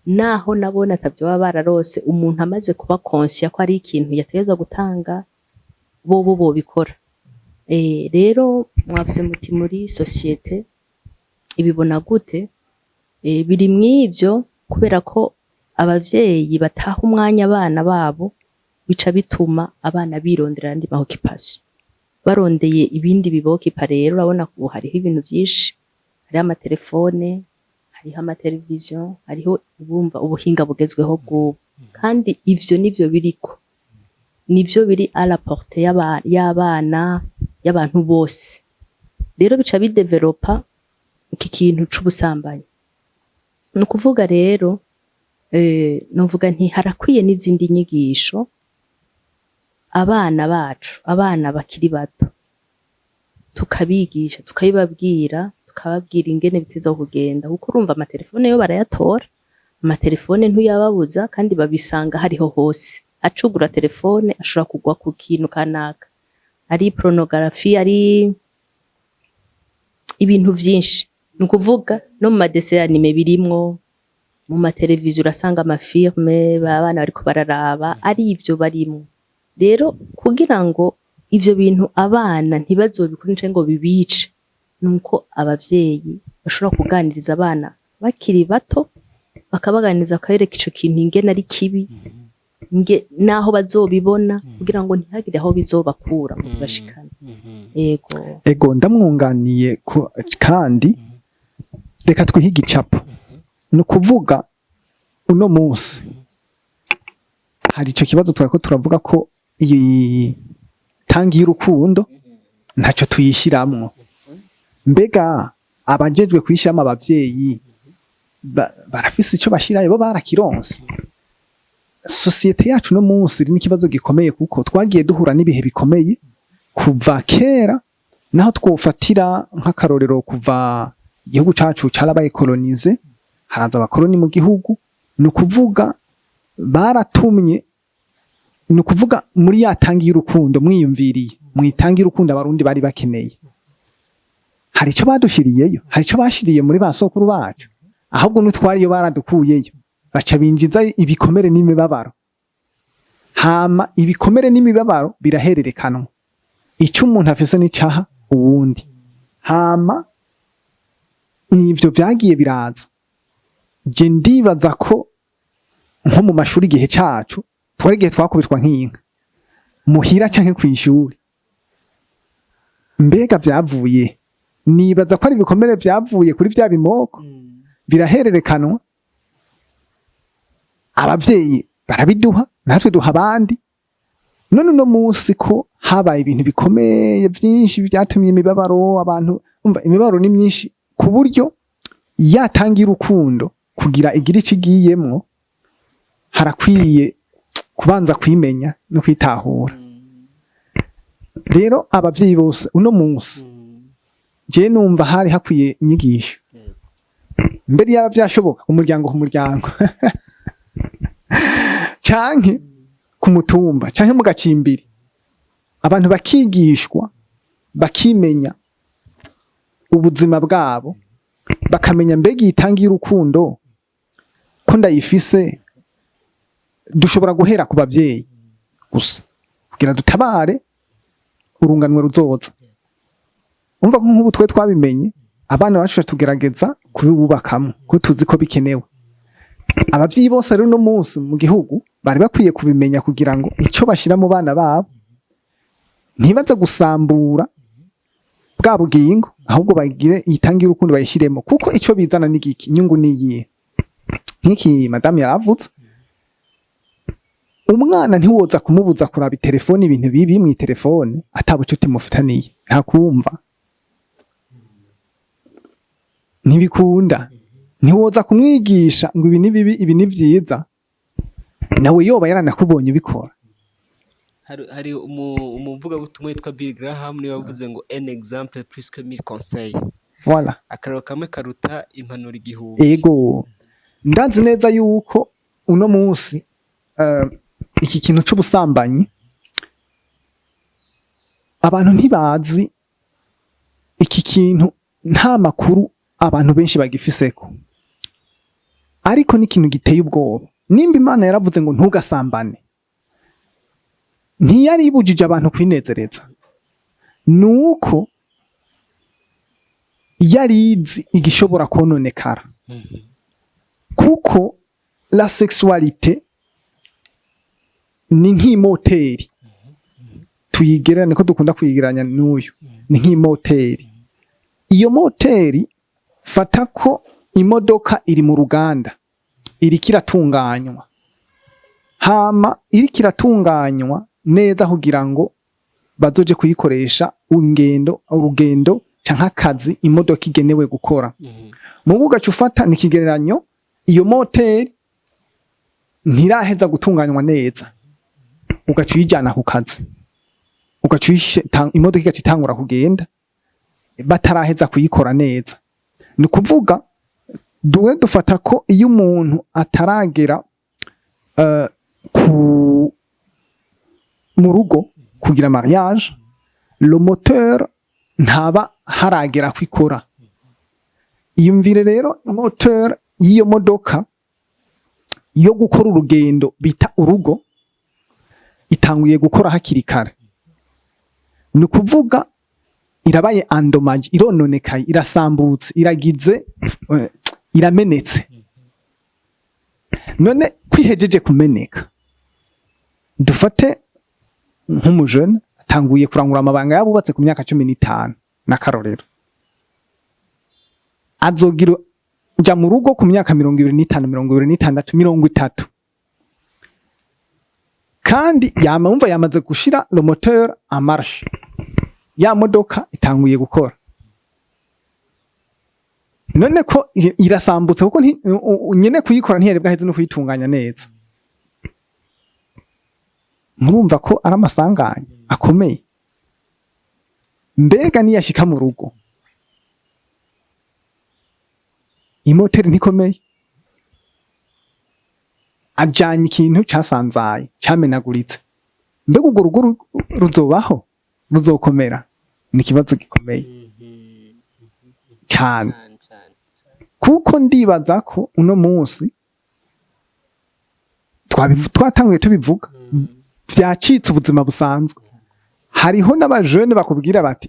naho nabone atavyo baba bararose. Umuntu amaze kuba conscient ko ari ikintu yategeza gutanga, bo bikora. Rero mwavuze muti muri societe ibibona gute? Biri mw'ivyo, kubera ko abavyeyi bataha umwanya abana babo, bica bituma abana birondera andi maoccupation, barondeye ibindi bibokipa. Rero urabona ko hariho ibintu byinshi, hariho amatelefone, hariho amateleviziyo, hariho ubumva ubuhinga bugezweho bw'ubu, kandi ivyo nivyo biriko, nivyo biri à la portée y'abana, y'abantu bose. Rero bica bidevelopa iki kintu c'ubusambanyi. Ni ukuvuga rero novuga nti harakwiye n'izindi nyigisho abana bacu, abana bakiri bato, tukabigisha, tukabibabwira, tukababwira ingene biteza kugenda, kuko urumva amatelefone yo barayatora, amatelefone ntuyababuza kandi babisanga hariho hose. Acugura telefone ashobora kugwa ku kintu kanaka, ari pornography, ari ibintu vyinshi. Ni ukuvuga no mu madese anime birimwo, mu mateleviziyo urasanga amafilme abana bariko bararaba, ari ivyo barimwo. Rero kugira ngo ivyo bintu abana ntibazobikore ngo bibice, nuko abavyeyi bashobora kuganiriza abana bakiri bato, bakabaganiriza akabereka ico kintu ingene ari kibi, naho bazobibona, kugira ngo ntihagire aho bizobakura bashikana. Ego ndamwunganiye kandi reka twihiga icapo. Ni ukuvuga uno munsi hari ico kibazo twariko turavuga ko iyi tangi y'urukundo ntaco tuyishiramwo. Mbega abajejwe kuyishiramo abavyeyi barafise ico bashirayo, bo barakironse. Societe yacu no munsi iri n'ikibazo gikomeye, kuko twagiye duhura n'ibihe bikomeye kuva kera, naho twofatira nk'akarorero kuva igihugu cacu carabaye kolonize, haraza abakoloni mu gihugu. Ni ukuvuga baratumye, ni ukuvuga muri ya tangi y'urukundo mwiyumviriye, mwitangi y'urukundo abarundi bari bakeneye, hari ico badushiriyeyo, hari ico bashiriye muri basokuru bacu, ahubwo n'utwariyo baradukuyeyo, baca binjiza ibikomere n'imibabaro. Hama ibikomere n'imibabaro birahererekanwa, ico umuntu afise n'icaha uwundi. Hama ivyo vyagiye biraza. Je ndibaza ko nko mu mashuri igihe cacu twarigiye twakubitwa nk'inka muhira canke kw'ishuri. Mbega vyavuye, nibaza ko ari ibikomere vyavuye kuri vya bimoko birahererekanwa, abavyeyi barabiduha, natwe duha abandi. None uno munsi ko habaye ibintu bikomeye vyinshi vyatumye imibabaro, abantu umva imibabaro ni myinshi, ku buryo yatangira urukundo kugira igira icigiyemwo, harakwiye kubanza kwimenya no kwitahura. Rero abavyeyi bose uno munsi je numva hari hakwiye inyigisho, mbere yaba vyashoboka umuryango ku muryango canke ku mutumba canke mu gacimbiri, abantu bakigishwa, bakimenya ubuzima bwabo, bakamenya mbega itangi y'urukundo ko ndayifise. Dushobora guhera ku bavyeyi gusa kugira dutabare urunganwe ruzoza. Umva ko nk'ubu twe twabimenye, abana bacu tugerageza kububakamo ko tuzi ko bikenewe. Abavyeyi bose rero no munsi mu gihugu bari bakwiye kubimenya, kugira ngo ico bashira mu bana babo ntibaze gusambura bwa bugingo, ahubwo bagire itangi y'urukundo bayishiremo, kuko ico bizana n'igiki inyungu niyihe. Nk'iki madame yaravutse, umwana ntiwoza kumubuza kuraba telefone, ibintu bibi mu telefone atabucuti mufitaniye, ntakumva, ntibikunda. Ntiwoza kumwigisha ngo ibi ni bibi, ibi ni vyiza, nawe yoba yaranakubonye ubikora. Hari umuvuga butumwa yitwa Bill Graham niwe wavuze ngo un exemple plus que 1000 conseils. Voilà. Akararo kamwe karuta impanuro igihumbi. Ego ndazi neza yuko uno munsi iki kintu c'ubusambanyi abantu ntibazi iki kintu, nta makuru abantu benshi bagifiseko, ariko ni ikintu giteye ubwoba. Nimba Imana yaravuze ngo ntugasambane, ntiyari ibujije abantu kwinezereza, nuko yarizi igishobora kononekara. Kuko la sexualité ni nk'imoteri, tuyigereranya ko dukunda kuyigereranya n'uyu, ni nk'imoteri. Iyo moteri fata ko imodoka iri mu ruganda iriko iratunganywa, hama iriko iratunganywa neza kugira ngo bazoje kuyikoresha urugendo canke akazi imodoka igenewe gukora. Mu bugaca ufata ni ikigereranyo, iyo moteri ntiraheza gutunganywa neza, ugaca uyijana ku kazi, ugaca imodoka igaca itangura kugenda bataraheza kuyikora neza. Ni kuvuga duwe dufata ko iyo umuntu ataragera mu rugo kugira mariage, le moteur ntaba haragera kwikora. Iyumvire rero moteur y'iyo modoka yo gukora urugendo bita urugo itanguye gukora hakiri kare. Ni kuvuga irabaye endommage, irononekaye, irasambutse, iragize iramenetse. None kwihejeje kumeneka, dufate nk'umujene atanguye kurangura amabanga yabubatse ku myaka 15 n'akarorero, azogira uja mu rugo ku myaka 25, 26, 30, kandi yamumva yamaze gushira le moteur en marche, ya modoka itanguye gukora. None ko irasambutse kuko nyene kuyikora ntiyarebwa heze no kuyitunganya neza, murumva ko ari amasanganya akomeye. Mbega niyashika mu rugo imoteri ntikomeye, ajanye ikintu casanzaye camenaguritse, mbega urwo rugo ruzobaho, ruzokomera? Ni ikibazo gikomeye cyane, kuko ndibaza ko uno munsi twatanguye tubivuga vyacitse ubuzima busanzwe. Hariho n'abajene bakubwira bati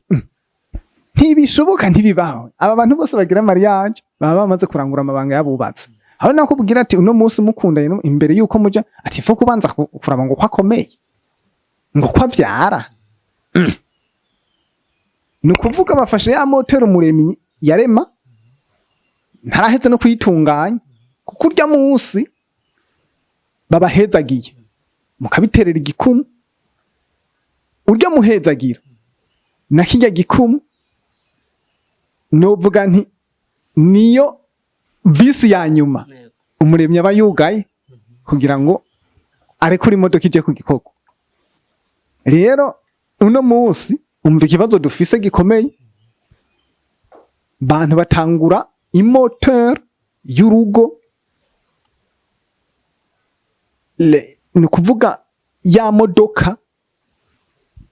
ntibishoboka, ntibibaho. Aba bantu bose bagira mariage baba bamaze kurangura amabanga yabubatse. Aho nakubwira ati uno munsi mukundanye imbere yuko muja ati fo kubanza kuraba ngo kwakomeye, ngo kwavyara. Ni kuvuga bafashe ya moteur umuremyi yarema ntaraheze no kuyitunganya, kuko urya munsi babahezagiye mukabiterera igikumu, urya muhezagira na kijya gikumu novuga nti niyo visi ya nyuma umuremyi aba yugaye kugira ngo arekure imodoka ije ku gikoko. Rero uno munsi umva ikibazo dufise gikomeye, bantu batangura imoteur y'urugo, ni kuvuga ya modoka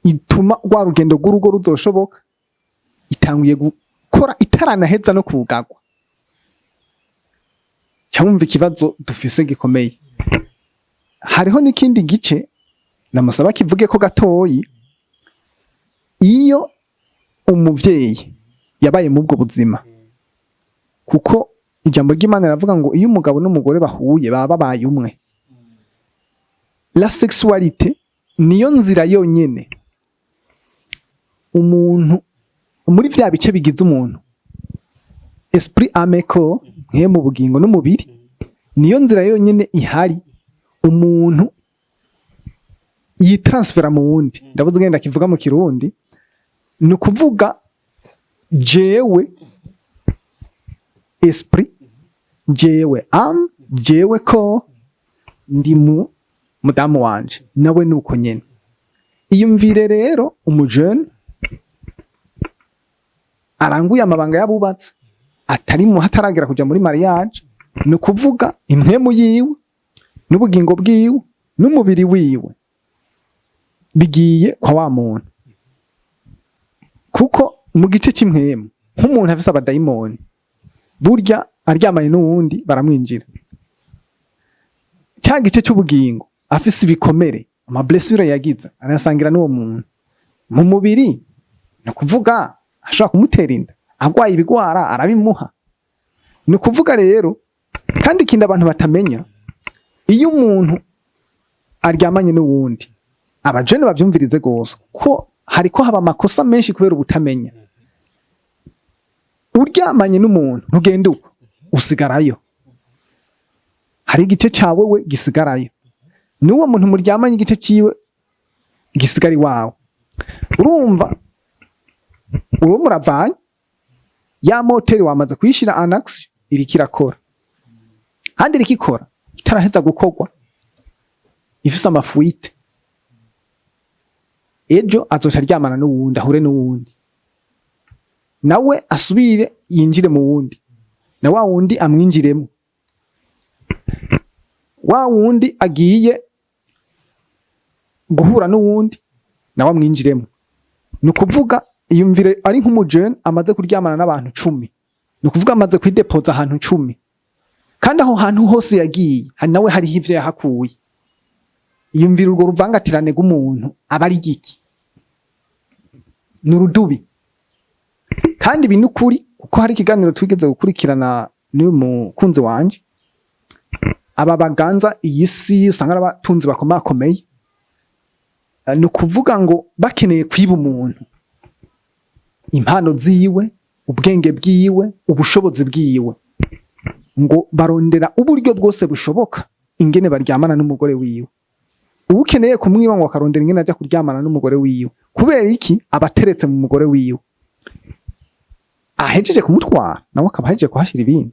ituma rwa rugendo rw'urugo ruzoshoboka itanguye gukora itaranaheza no kugagwa. Cyumva ikibazo dufise gikomeye. Hariho n'ikindi gice namusaba kivuge ko gatoyi, iyo umuvyeyi yabaye mu bwo buzima, kuko ijambo ry'Imana ravuga ngo iyo umugabo n'umugore bahuye baba babaye umwe. La sexualité niyo nzira yonyene umuntu muri vya bice bigize umuntu, esprit, âme, corps, mu bugingo n'umubiri, niyo nzira yonyene ihari umuntu yitransfera mu wundi. Ndavuze ngenda kivuga mu Kirundi, ni kuvuga jewe esprit, jewe âme, jewe corps, ndi mudamu wanje nawe nuko nyene. Iyumvire rero umujene aranguye amabanga yabubatse atari mu hataragera kuja muri mariage, ni kuvuga impwemu yiwe n'ubugingo bwiwe n'umubiri wiwe bigiye kwa wa muntu, kuko mu gice cy'impwemu nk'umuntu afise abadayimoni burya aryamanye n'uwundi baramwinjira. Cya gice cy'ubugingo afise ibikomere, ama blessure yagize arasangira n'uwo muntu mu mubiri, no kuvuga ashaka kumutera inda, agwaye ibigwara arabimuha. Ni kuvuga rero kandi ikindi abantu batamenya, iyo umuntu aryamanye n'uwundi, abajene bavyumvirize gose ko hariko haba amakosa menshi kubera ubutamenya. Uryamanye n'umuntu ntugende uko usigarayo, hari igice cawe we gisigarayo, n'uwo muntu muryamanye igice ciwe gisigara iwawe. Urumva uwo muravanye ya moteri wamaze kuyishira en action, iriko irakora kandi iriko ikora itaraheza gukorwa, ifise amafuite. Ejo azoca aryamana n'uwundi, ahure n'uwundi, nawe asubire yinjire mu wundi, na wa wundi amwinjiremo, wa wundi agiye guhura n'uwundi nawe amwinjiremo. Nukuvuga iyumvire ari nk'umujene amaze kuryamana n'abantu 10, nukuvuga amaze kwidepoza ahantu 10, kandi aho hantu hose yagiye hari nawe hariho ivyo yahakuye. Iyumvire urwo ruvangatirane rw'umuntu aba ari giki, nurudubi. Kandi binukuri kuko hari ikiganiro twigeze gukurikirana n'uyu mukunzi wanje, aba baganza iyi si usanga abatunzi bakomakomeye, nukuvuga ngo bakeneye kwiba umuntu impano ziwe, ubwenge bwiwe, ubushobozi bwiwe, ngo barondera uburyo bwose bushoboka ingene baryamana n'umugore wiwe. Ubukeneye kumwiba ngo akarondera ingene aja kuryamana n'umugore wiwe, kubera iki? Abateretse mu mugore wiwe, ahejeje kumutwara nawe akaba ahejeje kuhashira ibindi.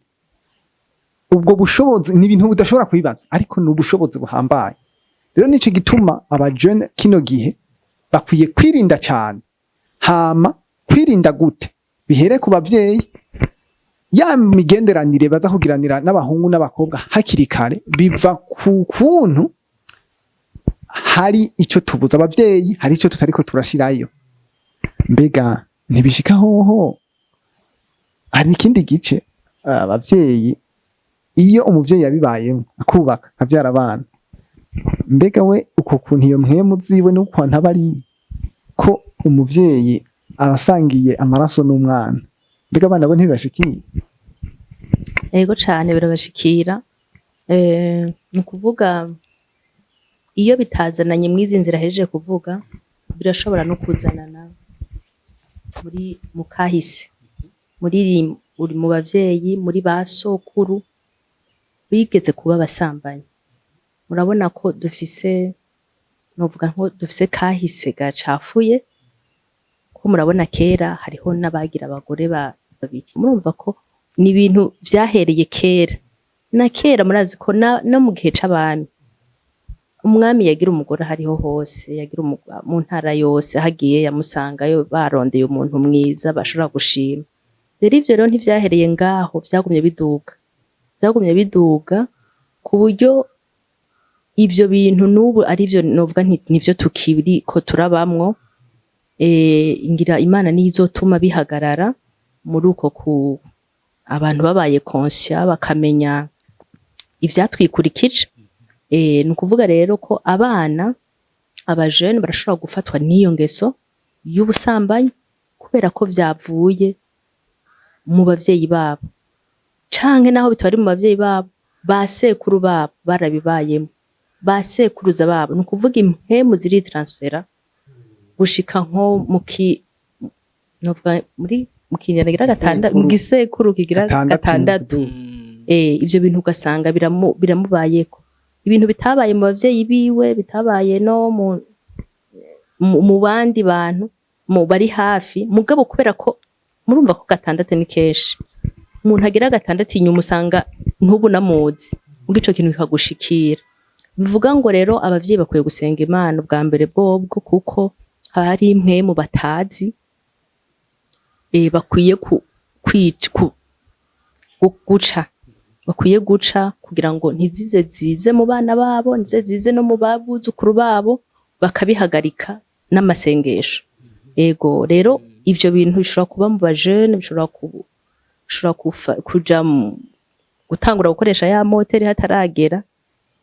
Ubwo bushobozi ni ibintu budashobora kwibaza, ariko ni ubushobozi buhambaye. Rero nico gituma abajene kino gihe bakwiye kwirinda cyane. Hama kwirinda gute? Bihere ku bavyeyi, ya migenderanire baza kugiranira n'abahungu n'abakobwa hakiri kare biva ku kuntu hari ico tubuza abavyeyi, hari ico tutariko turashirayo. Mbega ntibishika hoho hari ikindi gice abavyeyi, iyo umuvyeyi yabibayemo akubaka avyara abana, mbega we uko kuntu iyo mpwemu ziwe n'uko ntabari ko umuvyeyi abasangiye amaraso n'umwana, mbega abana bo ntibashikiye? Ego cane birabashikira. Ni kuvuga iyo bitazananye mwizi nzira hejeje kuvuga, birashobora no kuzanana muri mukahise, muri uri mu bavyeyi, muri basokuru bigeze kuba abasambanyi. Murabona ko dufise, novuga nko dufise kahise gacafuye, ko murabona kera hariho n'abagira abagore babiri. Murumva ko ni ibintu vyahereye kera na kera. Murazi ko no mu gihe c'abami umwami yagira umugore hariho hose, yagira mu ntara yose, hagiye yamusangayo barondeye umuntu mwiza bashobora gushima. Rero ivyo rero ntivyahereye ngaho, vyagumye biduga ku buryo ivyo bintu n'ubu ari vyo novuga nivyo tukiri ko turabamwo. Ngira Imana niyo izotuma bihagarara muri uko ku abantu babaye conscient bakamenya ivyatwikurikije. Ni ukuvuga rero ko abana, abajene barashobora gufatwa n'iyo ngeso y'ubusambanyi kubera ko vyavuye mu bavyeyi babo, canke naho bitari mu bavyeyi babo, basekuru babo barabibayemo, basekuruza babo. Ni ukuvuga impwemu ziri transfera gushika nko mu kinyana gatandatu, mu gisekuru kigira gatandatu. Ivyo bintu ugasanga biramubayeko, ibintu bitabaye mu bavyeyi biwe, bitabaye no mu bandi bantu mu bari hafi, mugabo kubera ko murumva ko gatandatu ni keshi, umuntu agira gatandatu inyuma usanga ntubu namuzi, ubwo ico kintu kikagushikira. Bivuga ngo rero abavyeyi bakwiye gusenga Imana bwa mbere bwobwo, kuko hari impwemu batazi, bakwiye guca kugira ngo zize mu bana babo, zize no mu babuzukuru babo, bakabihagarika n'amasengesho. Ego rero ivyo bintu bishobora kuba mu bajene, bishobora kuja gutangura gukoresha ya moteri hataragera,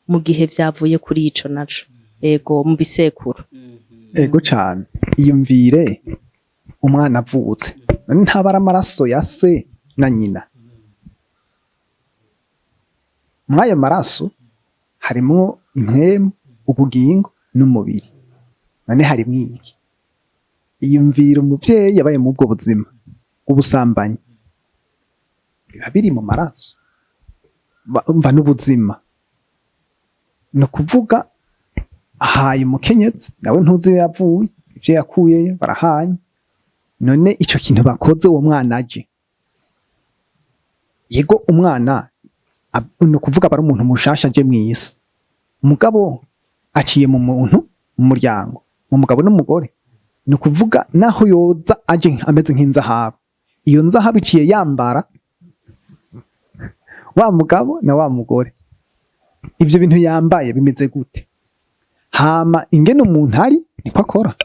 mu gihe vyavuye kuri ico naco. Ego mu bisekuru. Ego cane. Iyumvire umwana avutse, ntabara amaraso ya se na nyina. Mwayo maraso harimwo impwemu, ubugingo n'umubiri. None harimwo iki? Iyumvire umuvyeyi yabaye mu bwo buzima ubusambanyi, biba biri mu maraso. mva n'ubuzima ni ukuvuga ahaye umukenyezi nawe ntuzi iyo yavuye ivyo yakuyeyo barahanye none ico kintu bakoze uwo mwana aje yego umwana ni ukuvuga bari umuntu mushasha aje mw'isi umugabo aciye mu muntu mu muryango mu mugabo n'umugore ni ukuvuga naho yoza aje ameze nk'inzahabu iyo nzahabu iciye yambara wa mugabo na wa mugore ivyo bintu yambaye bimeze gute hama ingene umuntu ari niko akora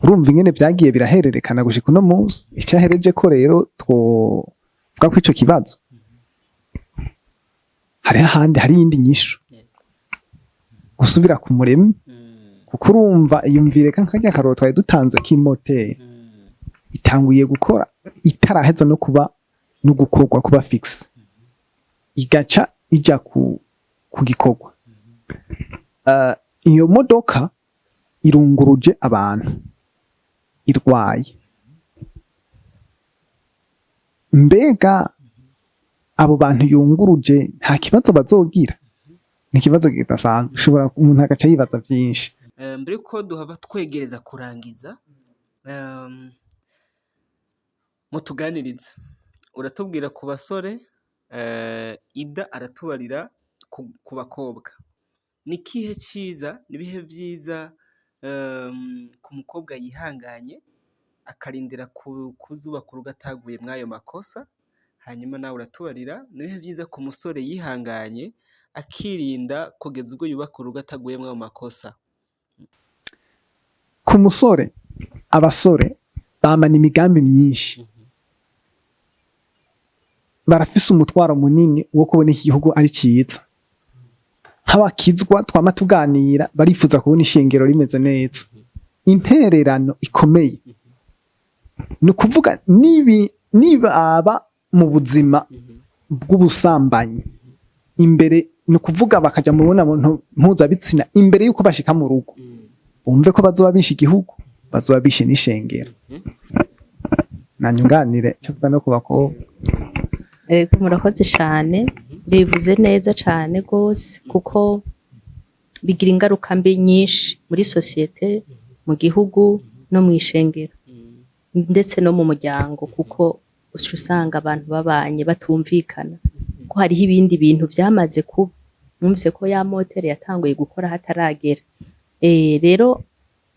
urumva ingene vyagiye birahererekana gushika uno munsi icahereje ko rero twovuga ko ico kibazo hari ahandi hari iyindi nyishu gusubira ku muremyi kuko urumva iyumvire kankarya karoro twari dutanze k'imoteri itanguye gukora itaraheza no kuba no gukorwa kuba fixe igaca ija ku gikorwa iyo modoka irunguruje abantu irwaye mbega abo bantu yunguruje nta kibazo bazogira ni ikibazo kidasanzwe ushobora umuntu agaca yibaza vyinshi mbere ko duhava twegereza kurangiza mutuganiriza uratubwira ku basore Ida aratubarira ku bakobwa ni kihe ciza nibihe vyiza ku mukobwa yihanganye akarindira kuzubaka urugo ataguye mw'ayo makosa hanyuma nawe uratubarira nibihe vyiza ku musore yihanganye akirinda kugeza ubwo yubaka urugo ataguye mw'ayo makosa ku musore abasore bamana imigambi myinshi barafise umutwaro munini wo kubona iki gihugu ari ciza nk'abakizwa twama tuganira barifuza kubona ishengero rimeze neza intererano ikomeye ni ukuvuga nibaba mu buzima bw'ubusambanyi imbere ni ukuvuga bakaja mu mibonano mpuzabitsina imbere y'uko bashika mu rugo bumve ko bazoba bishe igihugu bazoba bishe n'ishengero nanyunganire cyavuga no ku bakobwa murakoze cyane bivuze neza cyane rwose kuko bigira ingaruka mbi nyinshi muri sosiyete mu gihugu no mu ishengero ndetse no mu muryango kuko usanga abantu babanye batumvikana ko hariho ibindi bintu byamaze kuba numvise ko ya moteri yatanguye gukora hataragera rero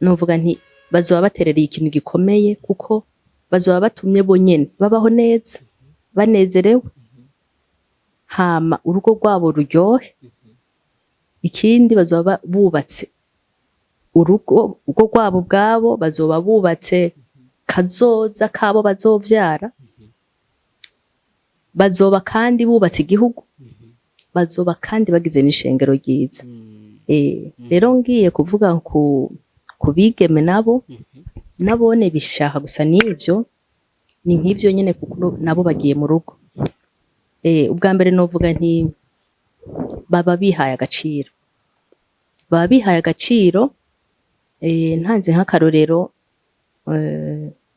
novuga nti bazoba baterereye ikintu gikomeye kuko bazoba batumye bonyene babaho neza banezerewe hama urugo rwabo ruryohe ikindi bazoba bubatse urugo rwabo bwabo bazoba bubatse kazoza kabo bazovyara bazoba kandi bubatse igihugu bazoba kandi bagize n'ishengero ryiza rero ngiye kuvuga ku bigeme nabone bishaka gusa n'ivyo ni nk'ivyo nyene kuko nabo bagiye mu rugo ubwa mbere novuga nti baba bihaye agaciro ntanze nk'akarorero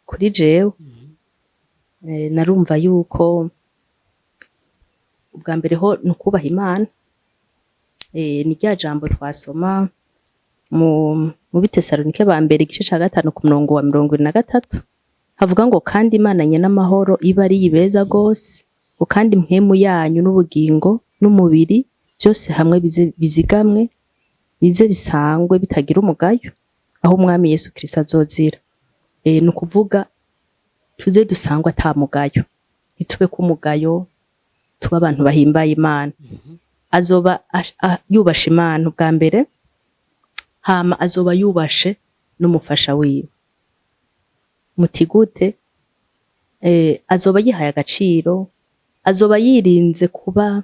kuri jewe narumva yuko ubwa mbere ho nukubaha Imana ni rya jambo twasoma mu Bitesalonike ba mbere igice ca 5 ku murongo wa 23 havuga ngo kandi Imana nye n'amahoro iba ari yibeza gose kandi mpemu yanyu n'ubugingo n'umubiri byose hamwe bizigamwe bize bisangwe bitagira umugayo aho umwami Yesu Kristo azozira ni ukuvuga tuze dusangwa ata mugayo ntitube ku mugayo tuba abantu bahimbaye Imana azoba yubashe Imana ubwa mbere hama azoba yubashe n'umufasha wiwe mutigute azoba yihaye agaciro azoba yirinze kuba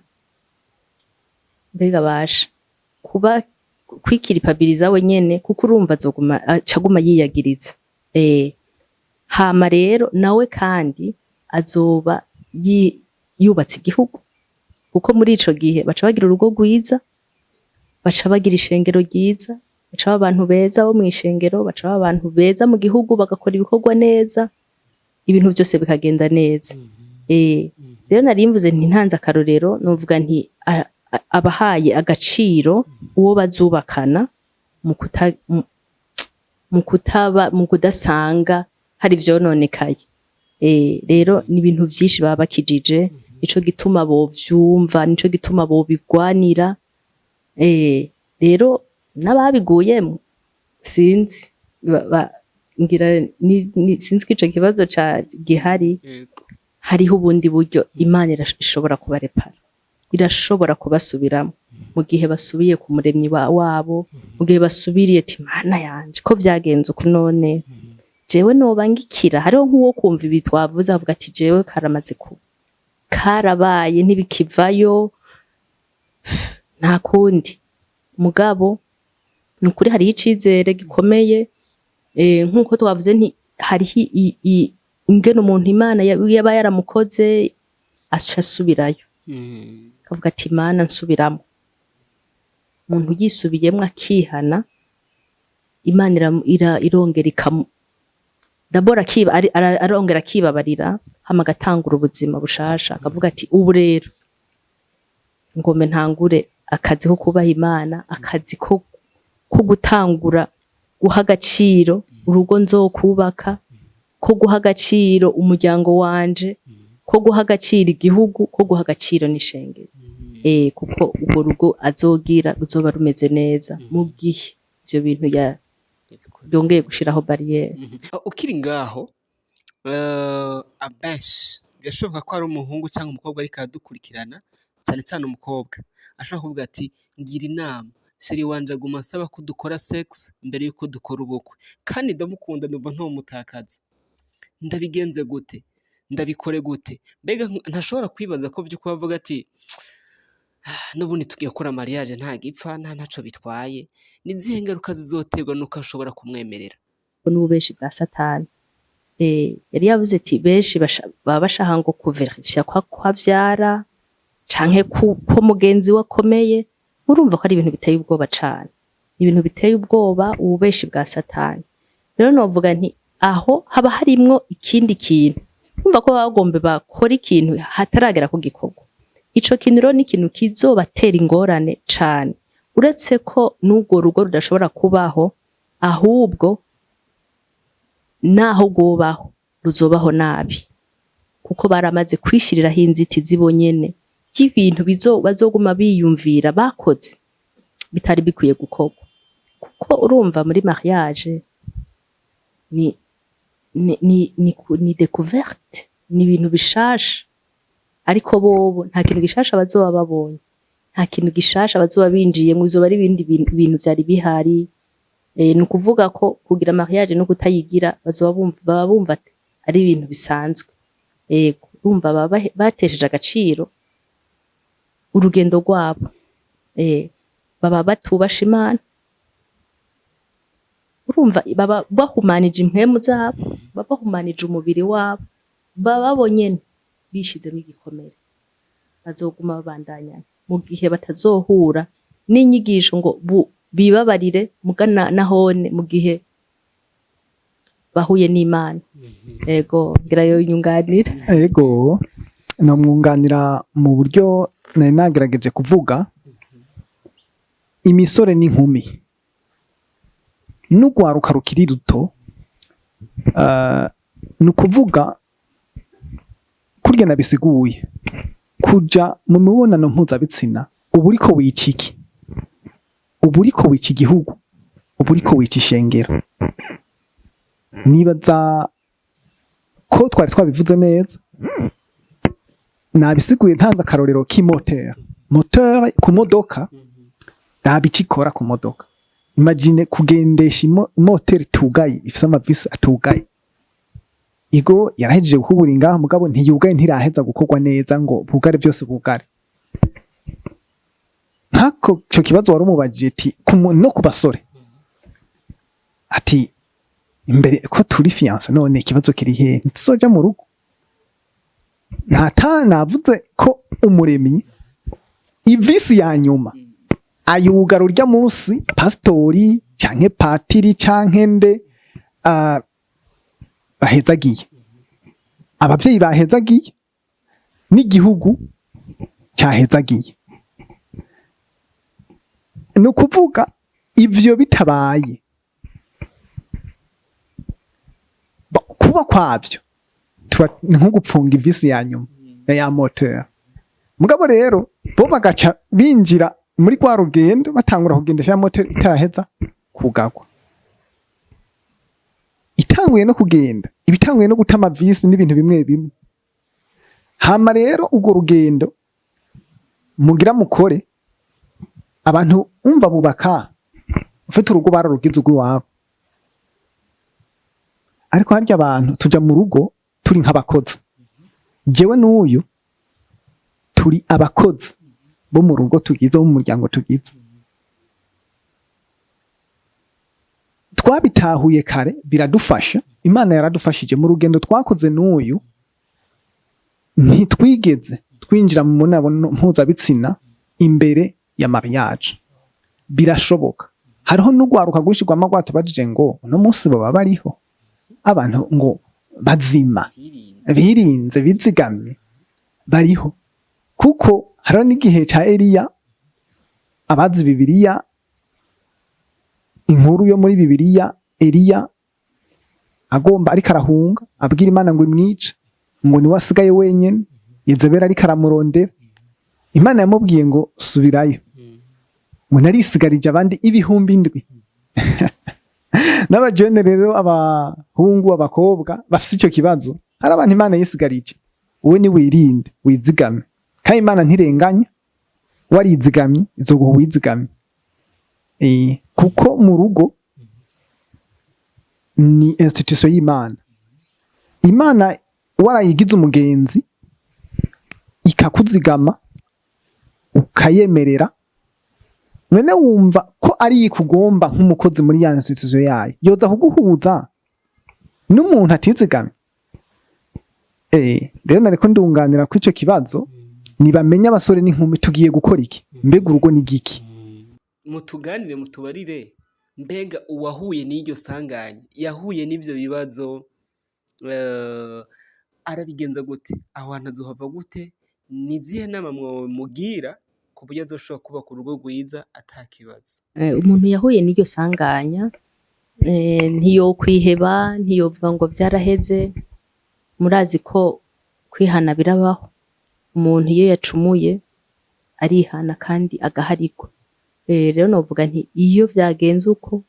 mbega basha kuba kwikiripabiliza wenyene kuko urumva azoguma acaguma yiyagiriza hama rero nawe kandi azoba yubatse igihugu kuko muri ico gihe baca bagira urugo rwiza baca bagira ishengero ryiza baca baba abantu beza bo mw'ishengero baca baba abantu beza mu gihugu bagakora ibikorwa neza ibintu byose bikagenda neza rero nari mvuze nti ntanze akarorero novuga nti abahaye agaciro uwo bazubakana mu kudasanga hari vyononekaye. Rero ni ibintu vyinshi baba bakijije, nico gituma bovyumva, nico gituma bobigwanira. Rero n'ababiguyemo sinzi ngira sinzi ko ico kibazo ca gihari. Hariho ubundi buryo Imana ishobora kubarepara, irashobora kubasubiramo mu gihe basubiye ku muremyi wabo, mu gihe basubiriye ati Mana yanje ko vyagenze uku none jewe nobangikira. Hariho nk'uwo kumva ibi twavuze avuga ati jewe karamaze ku karabaye ntibikivayo nta kundi. Mugabo nukuri hariho icizere gikomeye, nk'uko twavuze nti hariho ingene umuntu Imana yaba yaramukoze asubirayo kavuga ati Mana nsubiramo. Umuntu yisubiyemwo akihana, Imana irongera dabora arongera akibabarira, hama agatangura ubuzima bushasha, akavuga ati ubu rero ngome ntangure akazi ko kubaha Imana, akazi ko gutangura guha agaciro urugo nzokubaka, ko guha agaciro umuryango wanje, ko guha agaciro igihugu, ko guha agaciro n'ishengero. Kuko ubwo rugo azogira ruzoba rumeze neza mu gihe ivyo bintu yongeye gushiraho barriere. Ukiri ngaho abenshi birashoboka ko ari umuhungu cyangwa umukobwa ariko aradukurikirana, cyane cyane umukobwa ashobora kuvuga ati ngira inama sheri wanje aguma asaba ko dukora sex mbere yuko dukora ubukwe, kandi ndamukunda numva ntomutakaza, ndabigenze gute, ndabikore gute? Mbega ntashobora kwibaza ko by'uko bavuga ati n'ubundi tugiye gukora mariage nta gipfa ntaco bitwaye, nizihe ngaruka zizoterwa nuko ashobora kumwemerera? N'ububeshi bwa Satani. Yari yavuze ati benshi baba bashaka ngo kuverifya kwa vyara canke ko mugenzi wakomeye. Urumva ko ari ibintu biteye ubwoba cane, ibintu biteye ubwoba, ububeshi bwa Satani. Rero novuga nti aho haba harimwo ikindi kintu, umva ko bagombe bakora ikintu hataragera ku gikorwa. Ico kintu rero ni ikintu kizobatera ingorane cane, uretse ko n'ubwo rugo rudashobora kubaho, ahubwo naho gobaho ruzobaho nabi, kuko baramaze kwishiriraho inzitizi bonyene y'ibintu bazoguma biyumvira bakoze bitari bikwiye gukorwa. Kuko urumva muri mariage ni découverte, ni ibintu bishasha, ariko bobo nta kintu gishasha bazoba babonye, nta kintu gishasha bazoba binjiye ngo bizoba ari ibindi bintu vyari bihari. Ni ukuvuga ko kugira mariage no kutayigira baba bumva ari ibintu bisanzwe. Urumva batesheje agaciro urugendo rwabo, baba batubasha Imana. Urumva baba bahumanije impwemu zabo, baba bahumanije umubiri wabo, baba bonyene bishizemo igikomere, bazoguma babandanya mu gihe batazohura n'inyigisho ngo bibabarire mugana nahone mu gihe bahuye n'Imana. Ego ngira yo nyunganira. Ego no mwunganira mu buryo nari nagerageje kuvuga. Imisore n'inkumi n'ugwaruka rukiri ruto, nukuvuga kurya nabisiguye, kuja mu mibonano mpuzabitsina ubu uriko wica iki? Ubu uriko wica igihugu, ubu uriko wica ishengero. Nibaza ko twari twabivuze neza, nabisiguye ntanze akarorero k'imoteur. Moteur ku modoka nabicikora ku modoka. Imagine kugendesha moteur tugaye ifise amavisi atugaye. Igo yarahejeje gukubura ingaha mugabo ntiyugaye, ntiraheza gukorwa neza ngo bugare byose bugare. Ntako cyo kibazo wari umubajije ati no ku basore ati imbere ko turi fiance none ikibazo kiri he, ntizoja mu rugo? Navuze ko umuremyi ivisi ya nyuma ayugara urya munsi pastori canke patiri canke nde bahezagiye, abavyeyi bahezagiye n'igihugu cyahezagiye. Ni ukuvuga ivyo bitabaye kuba kwavyo nko gupfunga ivisi ya nyuma ya moteur. Mugabo rero bo bagaca binjira muri kwa rugendo batangura kugendesha moteur itaraheza kugagwa, itanguye no kugenda, ibitanguye no gutama visi n'ibintu bimwe bimwe. Hama rero ubwo rugendo mugira mukore, abantu umva bubaka ufite urugo bararugize urw'iwabo, ariko harya abantu tuja mu rugo turi nk'abakozi. Jewe n'uyu turi abakozi bo mu rugo tugize, bo mu muryango tugize. Twabitahuye kare biradufasha, Imana yaradufashije mu rugendo twakoze n'uyu. Ntitwigeze twinjira mu mibonano mpuzabitsina imbere ya mariage. Birashoboka, hariho n'ugwaruka gwishirwamo gwatubajije ngo uno munsi baba bariho abantu ngo bazima birinze bizigamye bariho, kuko hariho n'igihe ca Eliya, abazi Bibiliya, inkuru yo muri Bibiliya, Eliya agomba ariko arahunga abwira Imana ngo imwice, ngo niwe asigaye wenyene, Yezebeli ariko aramurondera. Imana yamubwiye ngo subirayo, ngo narisigarije abandi 7,000. N'abajene rero, abahungu abakobwa bafite icyo kibazo, hari abantu Imana yisigarije. Wowe ni wirinde wizigame, kandi Imana ntirenganya, warizigamye izoguha wizigamye. Kuko mu rugo ni institution y'Imana. Imana warayigize umugenzi ikakuzigama ukayemerera, none wumva ko ari ikugomba nk'umukozi muri ya institution yayo, yoza kuguhuza n'umuntu atizigamye. Rero nariko ndunganira ku ico kibazo, nibamenya abasore n'inkumi tugiye gukora iki, mbega urugo ni giki. Mutuganire mutubarire, mbega uwahuye n'iryo sanganya, yahuye n'ivyo bibazo, arabigenza gute, aho hantu azohava gute, nizihe nama mugira ku buryo azoshobora kubaka urugo rwiza atakibazo. Umuntu yahuye n'iryo sanganya ntiyokwiheba, ntiyovuga ngo vyaraheze. Murazi ko kwihana birabaho, umuntu iyo yacumuye arihana kandi agaharikwa. Rero novuga nti iyo vyagenze uko,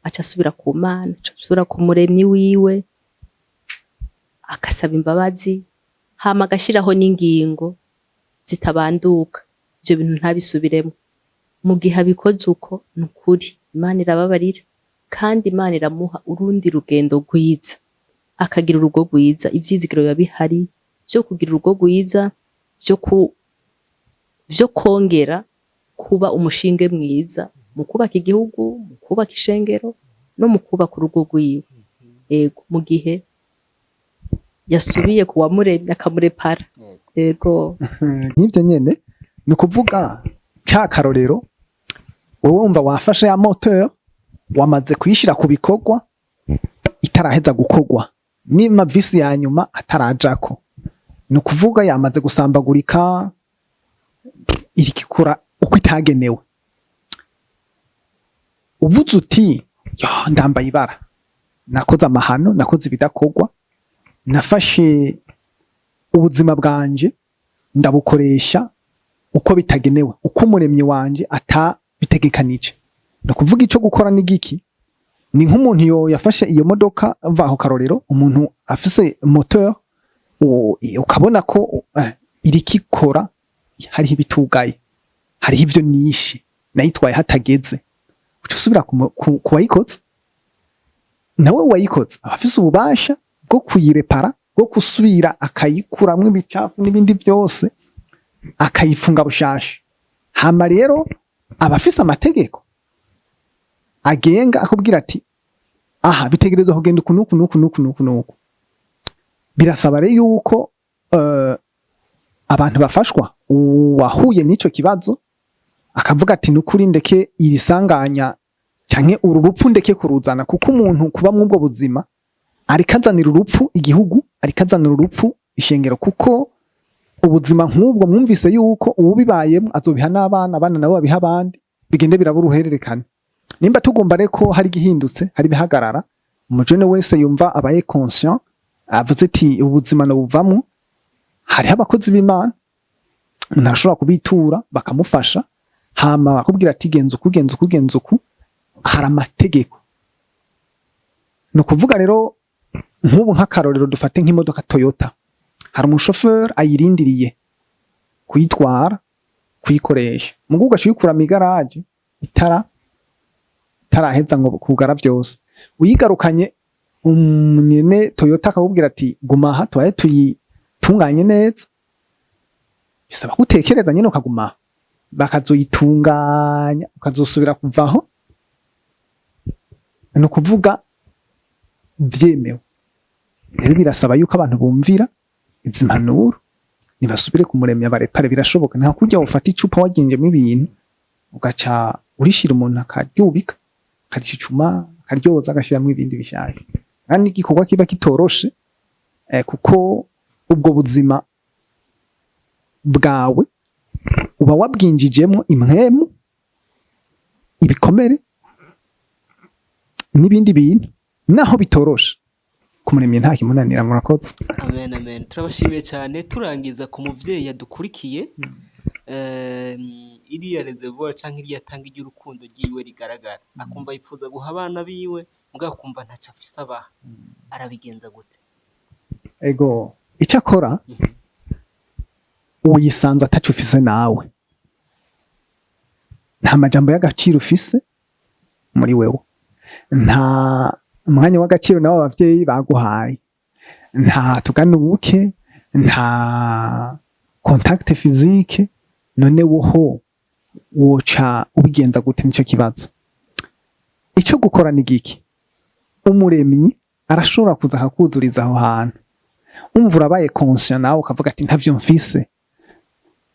aca asubira ku Mana, aca asubira ku muremyi wiwe, akasaba imbabazi, hama agashiraho n'ingingo zitabanduka, ivyo bintu ntabisubiremo. Mu gihe abikoze uko, nukuri Imana irababarira, kandi Imana iramuha urundi rugendo rwiza, akagira urugo rwiza. Ivyizigiro biba bihari vyo kugira urugo rwiza, vyo kongera kuba umushinge mwiza mu kubaka igihugu, mu kubaka ishengero, no mu kubaka urugo rwiwe. Ego, mu gihe yasubiye kuwa muremye akamurepara. Ego, nk'ivyo nyene ni kuvuga ca karorero, wowe wumva wafashe ya moteur wamaze kuyishira ku bikorwa itaraheza gukorwa, n'ima visi ya nyuma atarajako, ni kuvuga yamaze gusambagurika, irikikora uko itagenewe. Uvuze uti ndambaye ibara, nakoze amahano, nakoze ibidakorwa, nafashe ubuzima bwanje ndabukoresha uko bitagenewe, uko umuremyi wanje atabitegekanije. No kuvuga ico gukora ni giki, ni nk'umuntu yafashe iyo modoka, vaho karorero, umuntu afise moteur ukabona ko irikikora hariho ibitugaye, hariho ivyo nishe nayitwaye hatageze, uca usubira ku wayikoze. Nawe wayikoze abafise ububasha bwo kuyirepara, bwo kusubira akayikuramwo ibicafu n'ibindi byose, akayifunga bushasha. Hama rero abafise amategeko agenga akubwira ati aha bitegerezwa kugenda nuku. Birasaba rero yuko abantu bafashwa, uwahuye n'ico kibazo akavuga ati nukuri ndeke irisanganya canke uru rupfu ndeke kuruzana, kuko umuntu kuba mw'ubwo buzima arikazanira urupfu igihugu, arikazanira urupfu ishengero, kuko ubuzima nk'ubwo mwumvise yuko ububibayemo azobiha n'abana, abana nabo babiha abandi, bigende biraba uruhererekane. Nimba tugomba reko hari gihindutse, hari bihagarara, umujene wese yumva abaye conscient, avuze ati ubuzima no buvamo, hari abakozi b'Imana umuntu ashobora kubitura bakamufasha, hama bakubwira ati genza uku, hari amategeko. No kuvuga rero nk'ubu nk'akarorero dufate nk'imodoka Toyota, hari umushoferi ayirindiriye kuyitwara, kuyikoresha, mugo ugashikura mu garage itaraheza ngo kugara byose, uyigarukanye nyene Toyota akakubwira ati guma aha twaye tuyitunganye neza, bisaba gutekereza nyene ukaguma, bakazoyitunganya ukazosubira kuvaho. No kuvuga vyemewe. Rero birasaba yuko abantu bumvira izi mpanuro, nibasubire kumuremya barepare. Birashoboka nta kujya ufata icupa waginjemo ibintu ugaca urishira umuntu akaryubika, akaricuma, akaryoza, agashiramo ibindi bishaje, kandi igikorwa kiba kitoroshe, kuko ubwo buzima bwawe uba wabwinjijemo impwemu, ibikomere n'ibindi bintu, naho bitoroshe kumuremye nta kimunanira. Murakoze. Amen, amen. Turabashimiye cyane. Turangiza ku muvyeyi yadukurikiye, iriya reservoir canke iriya tanga ry'urukundo ryiwe rigaragara, akumva yipfuza guha abana biwe, mugabo akumva ntaco afise abaha, arabigenza gute? Ego icyo akora, uyisanze ataco ufise nawe, nta majambo y'agaciro ufise muri wewe, nta umwanya w'agaciro nawe abavyeyi baguhaye, nta tugana ubuke, nta contact physique, none woho woca ubigenza gute? Nico kibazo. Ico gukora ni giki? Umuremyi arashobora kuza akakuzuriza aho hantu, umva urabaye conscient nawe ukavuga ati ntavyo mfise,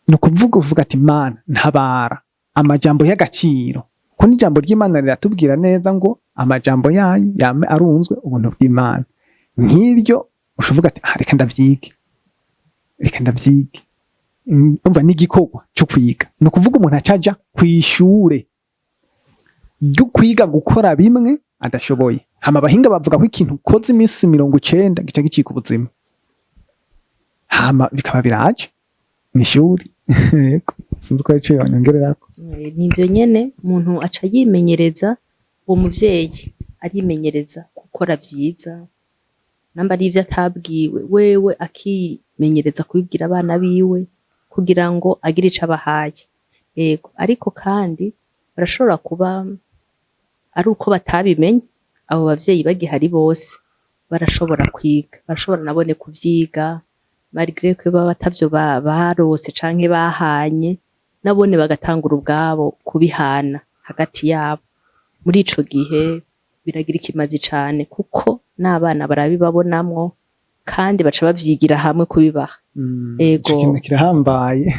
no kuvuga ati Mana ntabara, amajambo y'agaciro, ko n'ijambo ry'Imana riratubwira neza ngo amajambo yanyu yame arunzwe ubuntu bw'Imana. Nk'iryo ushovuga ati reka ndavyige, umva n'igikorwa cyo kwiga. No kuvuga umuntu acaja kwishure ryo kwiga gukora bimwe adashoboye, hama abahinga bavuga ko ikintu ukoze iminsi 90 gica gicika ubuzima, hama bikaba biraje n'ishuri. Sinzi ko arico yongererako. Nivyo nyene umuntu aca yimenyereza, uwo muvyeyi arimenyereza gukora vyiza, namba ari ivyo atabwiwe wewe akimenyereza kubibwira abana biwe kugira ngo agire ico abahaye. Yego, ariko kandi barashobora kuba ari uko batabimenye, abo bavyeyi bagihari bose barashobora kwiga, barashobora nabone kuvyiga, malgré ko baba batavyo barose canke bahanye, nabone bagatangura ubwabo kubihana hagati yabo. Muri ico gihe biragira ikimazi cane, kuko n'abana barabibabonamwo kandi baca bavyigira hamwe kubibaha. Ego ikintu kirahambaye,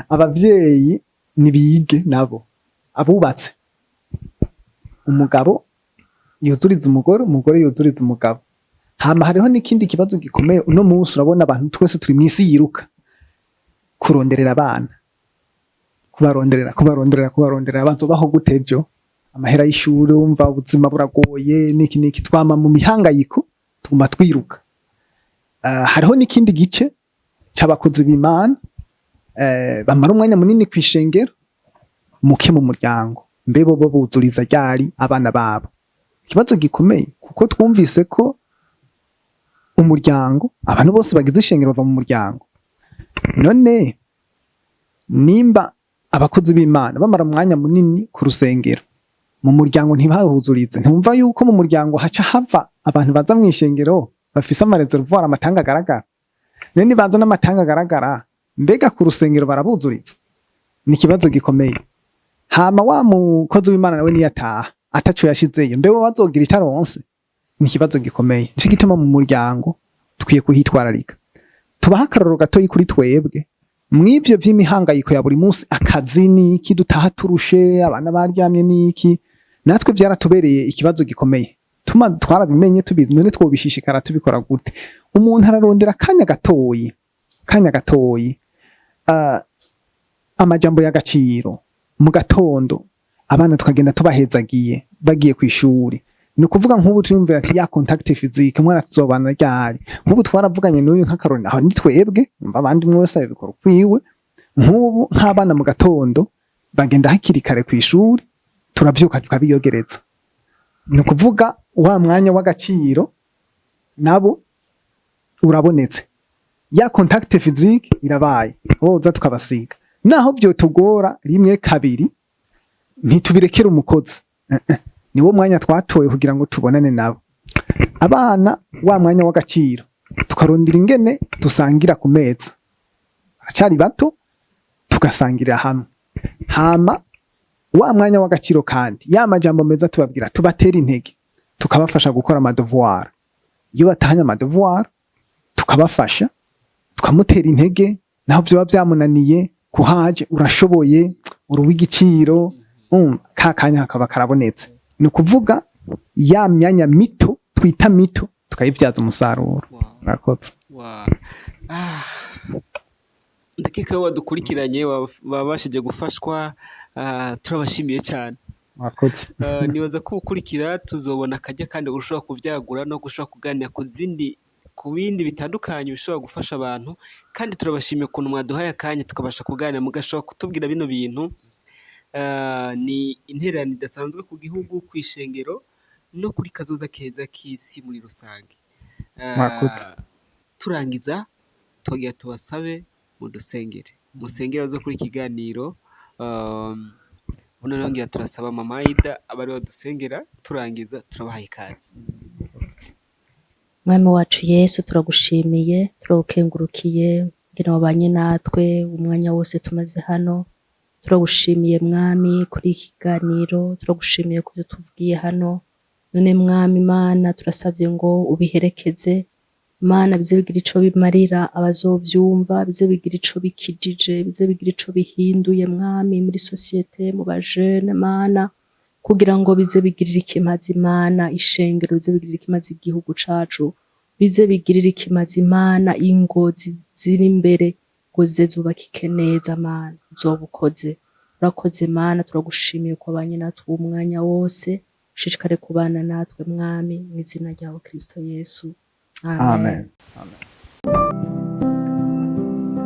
abavyeyi nibige nabo, abubatse, umugabo yuzuriza umugore, umugore yuzuriza umugabo. Hama hariho n'ikindi kibazo gikomeye uno munsi, urabona abantu twese turi mwisi yiruka kuronderera abana, kubarondera bazobaho gutejo, amahera y'ishuri, umva ubuzima buragoye, niki twama mu mihangayiko, tuguma twiruka. Hariho n'ikindi gice c'abakozi b'Imana, bamara umwanya munini kwishengero, muke mu muryango, mbebo bo buzuriza ryari abana babo. Ikibazo gikomeye, kuko twumvise ko umuryango, abantu bose bagize ishengero bava mu muryango. None nimba abakozi b'Imana bamara umwanya munini ku rusengero, mu muryango ntibahuzurize, ntumva yuko mu muryango haca hava abantu baza mu ishengero bafise amareservoir, amatanga agaragara. None baza n'amatanga agaragara, mbega ku rusengero barabuzuriza? Ni ikibazo gikomeye. Hama wa mukozi w'Imana nawe niyataha ataco yashizeyo, mbewe bazogira itaronse? Ni ikibazo gikomeye. Nico gituma mu muryango tukwiye kuhitwararika. Tubaha akarorero gatoyi kuri twebwe, mw'ivyo vy'imihangayiko ya buri munsi, akazi niki, dutaha turushe, abana baryamye niki, natwe vyaratubereye ikibazo gikomeye. Twarabimenye tubizi, none twobishishikara tubikora gute? Umuntu ararondera kanya gatoyi amajambo y'agaciro mu gatondo abana tukagenda tubahezagiye bagiye ku ishuri. Ni ukuvuga nk'ubu tuyumvira ati ya contact physique mwana tuzobana ryari, nk'ubu twaravuganye n'uyu nk'akaroni aho nitwebwe abandi mwese abikora kwiwe. Nk'ubu nk'abana mu gatondo bagenda hakiri kare ku ishuri turavyuka tukabiyogereza. Ni ukuvuga wa mwanya w'agaciro nabo urabonetse, ya contact physique irabaye boza tukabasiga. Naho byo tugora rimwe kabiri ntitubirekera umukozi, niwo mwanya twatoye kugira ngo tubonane nabo. Abana wa mwanya w'agaciro tukarondira ingene dusangira ku meza, baracyari bato tugasangirira hamwe. Hama wa mwanya w'agaciro kandi ya majambo meza tubabwira, tubatera intege, tukabafasha gukora amadevoir. Iyo batahanye amadevoir tukabafasha, tukamutera intege naho byo byamunaniye kuhaje, urashoboye, uruw'igiciro, kakanya hakaba karabonetse. Ni ukuvuga ya myanya mito twita mito tukayibyaza umusaruro. Murakoze. Ndakeka wadukurikiranye babashije gufashwa, turabashimiye cyane. Murakoze. Nibaza ko ukurikira tuzobona akajya kandi ushobora kuvyagura no gushobora kuganira ku bindi bitandukanye bishobora gufasha abantu, kandi turabashimiye ukuntu mwaduhaye akanya tukabasha kuganira mugashobora kutubwira bino bintu. Ni intererano idasanzwe ku gihugu, ku ishengero no kuri kazoza keza k'isi muri rusange. Turangiza twagira tubasabe mudusengere, musengere zo kuri kiganiro. Uno nongera turasaba mama Aida abari badusengera, turangiza turabahaye ikaze. Mwami wacu Yesu, turagushimiye, turagukengurukiye ngira wabanye natwe umwanya wose tumaze hano. Turagushimiye mwami kuri iki kiganiro, turagushimiye kubyo tuvugiye hano. None mwami Mana, turasabye ngo ubiherekeze Mana, bize bigira ico bimarira abazovyumva, bize bigira ico bikijije, bize bigira ico bihinduye mwami muri societe, mu bajene Mana, kugira ngo bize bigirira ikimazi Mana ishengero, bize bigirira ikimazi igihugu cacu, bize bigirira ikimazi Mana ingo ziri imbere ngo zize zubakike neza Mana. Uzobukoze, urakoze Mana, turagushimiye ko abanye natwe umwanya wose, ushishikare kubana natwe mwami, mu izina ryawe Kristo Yesu. Amen. Amen.